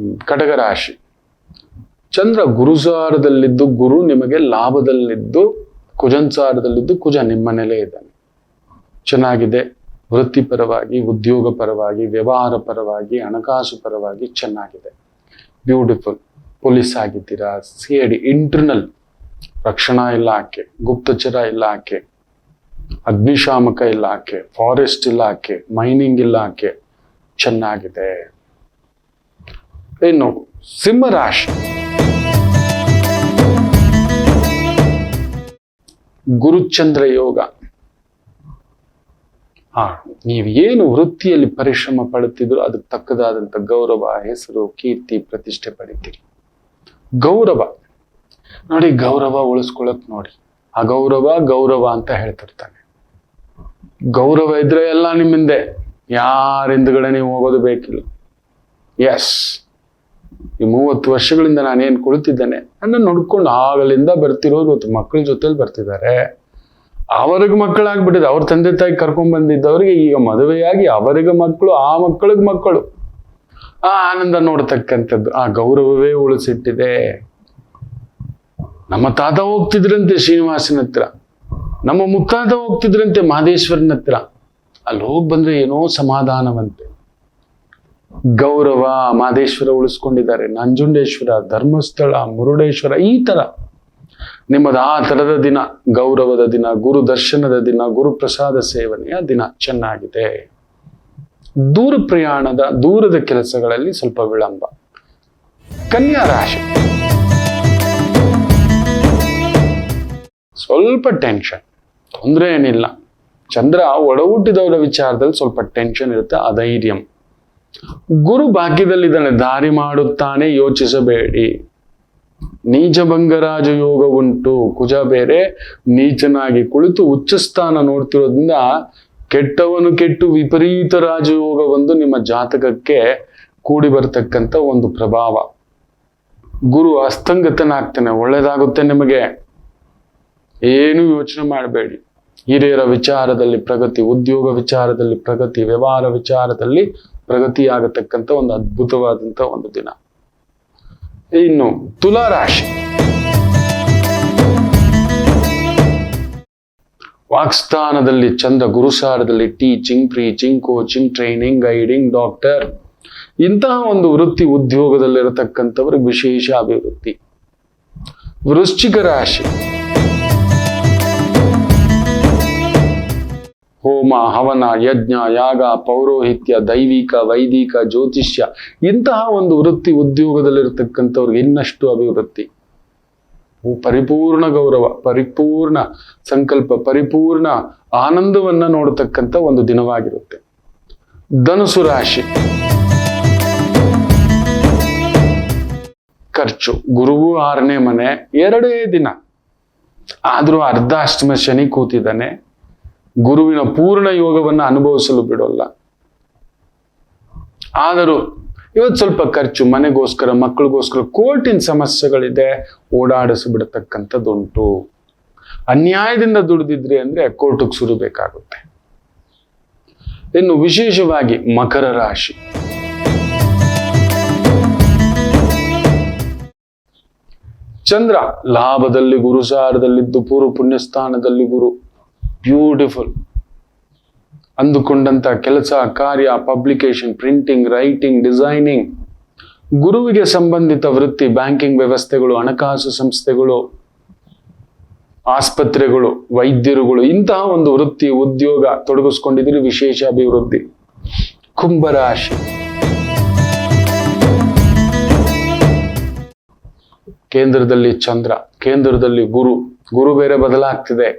ಕಟಕ ರಾಶಿ. ಚಂದ್ರ ಗುರುಸಾರದಲ್ಲಿದ್ದು, ಗುರು ನಿಮಗೆ ಲಾಭದಲ್ಲಿದ್ದು, ಕುಜನ್ಸಾರದಲ್ಲಿದ್ದು, ಕುಜ ನಿಮ್ಮನೇಲೇ ಇದ್ದಾನೆ. ಚೆನ್ನಾಗಿದೆ. ವೃತ್ತಿಪರವಾಗಿ, ಉದ್ಯೋಗ ಪರವಾಗಿ, ವ್ಯವಹಾರ ಪರವಾಗಿ, ಹಣಕಾಸು ಪರವಾಗಿ ಚೆನ್ನಾಗಿದೆ. ಬ್ಯೂಟಿಫುಲ್. ಪೊಲೀಸ್ ಆಗಿದ್ದೀರಾ, CID, ಇಂಟರ್ನಲ್, ರಕ್ಷಣಾ ಇಲಾಖೆ, ಗುಪ್ತಚರ ಇಲಾಖೆ, ಅಗ್ನಿಶಾಮಕ ಇಲಾಖೆ, ಫಾರೆಸ್ಟ್ ಇಲಾಖೆ, ಮೈನಿಂಗ್ ಇಲಾಖೆ ಚೆನ್ನಾಗಿದೆ. ಇನ್ನು ಸಿಂಹರಾಶಿ. ಗುರುಚಂದ್ರ ಯೋಗ. ನೀವು ಏನು ವೃತ್ತಿಯಲ್ಲಿ ಪರಿಶ್ರಮ ಪಡುತ್ತಿದ್ರು ಅದಕ್ಕೆ ತಕ್ಕದಾದಂಥ ಗೌರವ, ಹೆಸರು, ಕೀರ್ತಿ, ಪ್ರತಿಷ್ಠೆ ಪಡಿತೀರಿ. ಗೌರವ ನೋಡಿ, ಗೌರವ ಉಳಿಸ್ಕೊಳ್ಳಕ್ ನೋಡಿ. ಅಗೌರವ ಗೌರವ ಅಂತ ಹೇಳ್ತಿರ್ತಾನೆ. ಗೌರವ ಇದ್ರೆ ಎಲ್ಲ ನಿಮ್ಮಿಂದೆ, ಯಾರ ಹಿಂದ್ಗಡೆ ನೀವು ಹೋಗೋದು ಬೇಕಿಲ್ಲ. ಎಸ್, ಈ 30 ವರ್ಷಗಳಿಂದ ನಾನೇನ್ ಕುಳಿತಿದ್ದೇನೆ ನನ್ನ ನೋಡ್ಕೊಂಡು ಆಗಲಿಂದ ಬರ್ತಿರೋರು ಇವತ್ತು ಮಕ್ಕಳ ಜೊತೆಲಿ ಬರ್ತಿದ್ದಾರೆ. ಅವ್ರಿಗೆ ಮಕ್ಕಳಾಗ್ಬಿಟ್ಟಿದೆ. ಅವ್ರ ತಂದೆ ತಾಯಿ ಕರ್ಕೊಂಡ್ ಬಂದಿದ್ದವ್ರಿಗೆ ಈಗ ಮದುವೆಯಾಗಿ ಅವರಿಗೆ ಮಕ್ಕಳು, ಆ ಮಕ್ಕಳಿಗೆ ಮಕ್ಕಳು. ಆ ಆನಂದ ನೋಡ್ತಕ್ಕಂಥದ್ದು, ಆ ಗೌರವವೇ ಉಳಿಸಿಟ್ಟಿದೆ. ನಮ್ಮ ತಾತ ಹೋಗ್ತಿದ್ರಂತೆ ಶ್ರೀನಿವಾಸನ ಹತ್ರ, ನಮ್ಮ ಮುತ್ತಾತ ಹೋಗ್ತಿದ್ರಂತೆ ಮಹದೇಶ್ವರನ ಹತ್ರ. ಅಲ್ಲಿ ಹೋಗಿ ಬಂದ್ರೆ ಏನೋ ಸಮಾಧಾನವಂತೆ. ಗೌರವ ಮಹದೇಶ್ವರ ಉಳಿಸ್ಕೊಂಡಿದ್ದಾರೆ, ನಂಜುಂಡೇಶ್ವರ, ಧರ್ಮಸ್ಥಳ, ಮುರುಡೇಶ್ವರ, ಈ ತರ ನಿಮ್ಮದು ಆ ತರದ ದಿನ, ಗೌರವದ ದಿನ, ಗುರು ದರ್ಶನದ ದಿನ, ಗುರುಪ್ರಸಾದ ಸೇವನೆಯ ದಿನ ಚೆನ್ನಾಗಿದೆ. ದೂರ ಪ್ರಯಾಣದ, ದೂರದ ಕೆಲಸಗಳಲ್ಲಿ ಸ್ವಲ್ಪ ವಿಳಂಬ. ಕನ್ಯಾ ರಾಶಿ ಸ್ವಲ್ಪ ಟೆನ್ಷನ್, ತೊಂದರೆ ಏನಿಲ್ಲ. ಚಂದ್ರ ಒಡ ಹುಟ್ಟಿದವರ ವಿಚಾರದಲ್ಲಿ ಸ್ವಲ್ಪ ಟೆನ್ಷನ್ ಇರುತ್ತೆ, ಅಧೈರ್ಯಂ. ಗುರು ಭಾಗ್ಯದಲ್ಲಿದ್ದಾನೆ, ದಾರಿ ಮಾಡುತ್ತಾನೆ, ಯೋಚಿಸಬೇಡಿ. ನೀಚಭಂಗ ರಾಜಯೋಗ ಉಂಟು. ಕುಜ ಬೇರೆ ನೀಚನಾಗಿ ಕುಳಿತು ಉಚ್ಚಸ್ಥಾನ ನೋಡ್ತಿರೋದ್ರಿಂದ ಕೆಟ್ಟವನು ಕೆಟ್ಟು ವಿಪರೀತ ರಾಜಯೋಗ ಒಂದು ನಿಮ್ಮ ಜಾತಕಕ್ಕೆ ಕೂಡಿ ಬರ್ತಕ್ಕಂಥ ಒಂದು ಪ್ರಭಾವ. ಗುರು ಅಸ್ತಂಗತನಾಗ್ತಾನೆ, ಒಳ್ಳೇದಾಗುತ್ತೆ ನಿಮಗೆ. ಏನು ಯೋಚನೆ ಮಾಡಬೇಡಿ. ಹಿರಿಯರ ವಿಚಾರದಲ್ಲಿ ಪ್ರಗತಿ, ಉದ್ಯೋಗ ವಿಚಾರದಲ್ಲಿ ಪ್ರಗತಿ, ವ್ಯವಹಾರ ವಿಚಾರದಲ್ಲಿ ಪ್ರಗತಿಯಾಗತಕ್ಕಂಥ ಒಂದು ಅದ್ಭುತವಾದಂಥ ಒಂದು ದಿನ. ಇನ್ನು ತುಲಾ ರಾಶಿ, ವಾಕ್ಸ್ಥಾನದಲ್ಲಿ ಚಂದ್ರ, ಗುರುಸಾರದಲ್ಲಿ teaching, preaching, coaching, training, guiding, doctor, ಇಂತಹ ಒಂದು ವೃತ್ತಿ ಉದ್ಯೋಗದಲ್ಲಿರತಕ್ಕಂಥವ್ರಿಗೆ ವಿಶೇಷ ಅಭಿವೃದ್ಧಿ. ವೃಶ್ಚಿಕ ರಾಶಿ, ಹೋಮ, ಹವನ, ಯಜ್ಞ, ಯಾಗ, ಪೌರೋಹಿತ್ಯ, ದೈವಿಕ, ವೈದಿಕ, ಜ್ಯೋತಿಷ್ಯ, ಇಂತಹ ಒಂದು ವೃತ್ತಿ ಉದ್ಯೋಗದಲ್ಲಿರತಕ್ಕಂಥವ್ರಿಗೆ ಇನ್ನಷ್ಟು ಅಭಿವೃದ್ಧಿ. ಪರಿಪೂರ್ಣ ಗೌರವ, ಪರಿಪೂರ್ಣ ಸಂಕಲ್ಪ, ಪರಿಪೂರ್ಣ ಆನಂದವನ್ನ ನೋಡತಕ್ಕಂಥ ಒಂದು ದಿನವಾಗಿರುತ್ತೆ. ಧನುಸು ರಾಶಿ, ಖರ್ಚು. ಗುರುವು 6ನೇ ಮನೆ, 2 ದಿನ ಆದ್ರೂ ಅರ್ಧಾಷ್ಟಮ ಶನಿ ಕೂತಿದ್ದಾನೆ. ಗುರುವಿನ ಪೂರ್ಣ ಯೋಗವನ್ನ ಅನುಭವಿಸಲು ಬಿಡೋಲ್ಲ. ಆದರೂ ಇವತ್ತು ಸ್ವಲ್ಪ ಖರ್ಚು, ಮನೆಗೋಸ್ಕರ, ಮಕ್ಕಳಿಗೋಸ್ಕರ, ಕೋರ್ಟಿನ ಸಮಸ್ಯೆಗಳಿದೆ, ಓಡಾಡಿಸಿಬಿಡತಕ್ಕಂಥದ್ದುಂಟು. ಅನ್ಯಾಯದಿಂದ ದುಡಿದಿದ್ರಿ ಅಂದ್ರೆ ಕೋರ್ಟಿಗೆ ಸುರಬೇಕಾಗುತ್ತೆ. ಇನ್ನು ವಿಶೇಷವಾಗಿ ಮಕರ ರಾಶಿ, ಚಂದ್ರ ಲಾಭದಲ್ಲಿ, ಗುರುಸಾರದಲ್ಲಿದ್ದು, ಪೂರ್ವ ಪುಣ್ಯಸ್ಥಾನದಲ್ಲಿ ಗುರು. ಬ್ಯೂಟಿಫುಲ್. ಅಂದುಕೊಂಡಂತ ಕೆಲಸ, ಕಾರ್ಯ, ಪಬ್ಲಿಕೇಶನ್, ಪ್ರಿಂಟಿಂಗ್, ರೈಟಿಂಗ್, ಡಿಸೈನಿಂಗ್, ಗುರುವಿಗೆ ಸಂಬಂಧಿತ ವೃತ್ತಿ, ಬ್ಯಾಂಕಿಂಗ್ ವ್ಯವಸ್ಥೆಗಳು, ಹಣಕಾಸು ಸಂಸ್ಥೆಗಳು, ಆಸ್ಪತ್ರೆಗಳು, ವೈದ್ಯರುಗಳು, ಇಂತಹ ಒಂದು ವೃತ್ತಿ ಉದ್ಯೋಗ ತೊಡಗಿಸ್ಕೊಂಡಿದ್ದೀರಿ, ವಿಶೇಷ ಅಭಿವೃದ್ಧಿ. ಕುಂಭರಾಶಿ, ಕೇಂದ್ರದಲ್ಲಿ ಚಂದ್ರ, ಕೇಂದ್ರದಲ್ಲಿ ಗುರು. ಗುರು ಬೇರೆ ಬದಲಾಗ್ತಿದೆ.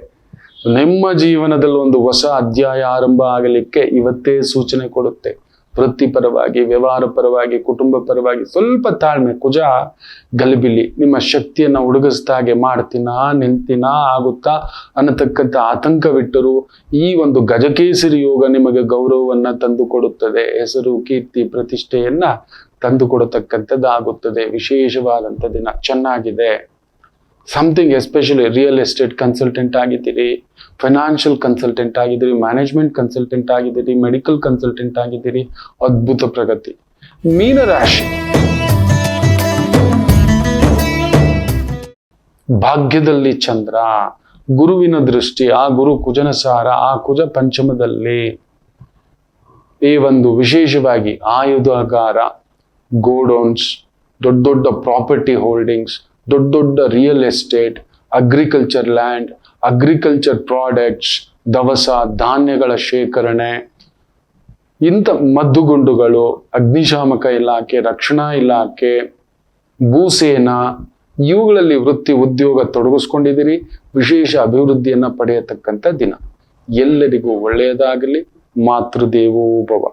ನಿಮ್ಮ ಜೀವನದಲ್ಲಿ ಒಂದು ಹೊಸ ಅಧ್ಯಾಯ ಆರಂಭ ಆಗಲಿಕ್ಕೆ ಇವತ್ತೇ ಸೂಚನೆ ಕೊಡುತ್ತೆ. ವೃತ್ತಿಪರವಾಗಿ, ವ್ಯವಹಾರ ಪರವಾಗಿ, ಕುಟುಂಬ ಪರವಾಗಿ ಸ್ವಲ್ಪ ತಾಳ್ಮೆ. ಕುಜ ಗಲಿಬಿಲಿ, ನಿಮ್ಮ ಶಕ್ತಿಯನ್ನ ಹುಡುಗಿಸ್ದ ಹಾಗೆ ಮಾಡ್ತೀನಾ, ನಿಂತಿನಾ, ಆಗುತ್ತಾ ಅನ್ನತಕ್ಕಂಥ ಆತಂಕವಿಟ್ಟರು ಈ ಒಂದು ಗಜಕೇಸರಿ ಯೋಗ ನಿಮಗೆ ಗೌರವವನ್ನ ತಂದು ಕೊಡುತ್ತದೆ. ಹೆಸರು, ಕೀರ್ತಿ, ಪ್ರತಿಷ್ಠೆಯನ್ನ ತಂದು ಕೊಡತಕ್ಕಂಥದ್ದಾಗುತ್ತದೆ. ವಿಶೇಷವಾದಂಥ ದಿನ ಚೆನ್ನಾಗಿದೆ. Something especially real estate consultant ಆಗಿದ್ದೀರಿ, ಫೈನಾನ್ಷಿಯಲ್ ಕನ್ಸಲ್ಟೆಂಟ್ ಆಗಿದ್ದೀರಿ, ಮ್ಯಾನೇಜ್ಮೆಂಟ್ ಕನ್ಸಲ್ಟೆಂಟ್ ಆಗಿದ್ದೀರಿ, ಮೆಡಿಕಲ್ ಕನ್ಸಲ್ಟೆಂಟ್ ಆಗಿದ್ದೀರಿ, ಅದ್ಭುತ ಪ್ರಗತಿ. ಮೀನರಾಶಿ, ಭಾಗ್ಯದಲ್ಲಿ ಚಂದ್ರ, ಗುರುವಿನ ದೃಷ್ಟಿ, ಆ ಗುರು ಕುಜನ ಸಾರ, ಆ ಕುಜ ಪಂಚಮದಲ್ಲಿ. ಈ ಒಂದು ವಿಶೇಷವಾಗಿ ಆಯುಧಾಗಾರ, ಗೋಡೌನ್ಸ್, ದೊಡ್ಡ ದೊಡ್ಡ ಪ್ರಾಪರ್ಟಿ ಹೋಲ್ಡಿಂಗ್ಸ್, ದೊಡ್ಡ ದೊಡ್ಡ real estate, agriculture land, agriculture products, ದವಸ ಧಾನ್ಯಗಳ ಶೇಖರಣೆ, ಇಂಥ ಮದ್ದುಗುಂಡುಗಳು, ಅಗ್ನಿಶಾಮಕ ಇಲಾಖೆ, ರಕ್ಷಣಾ ಇಲಾಖೆ, ಭೂಸೇನಾ, ಇವುಗಳಲ್ಲಿ ವೃತ್ತಿ ಉದ್ಯೋಗ ತೊಡಗಿಸ್ಕೊಂಡಿದ್ದೀರಿ. ವಿಶೇಷ ಅಭಿವೃದ್ಧಿಯನ್ನ ಪಡೆಯತಕ್ಕಂಥ ದಿನ. ಎಲ್ಲರಿಗೂ ಒಳ್ಳೆಯದಾಗಲಿ. ಮಾತೃದೇವೋ ಭವ.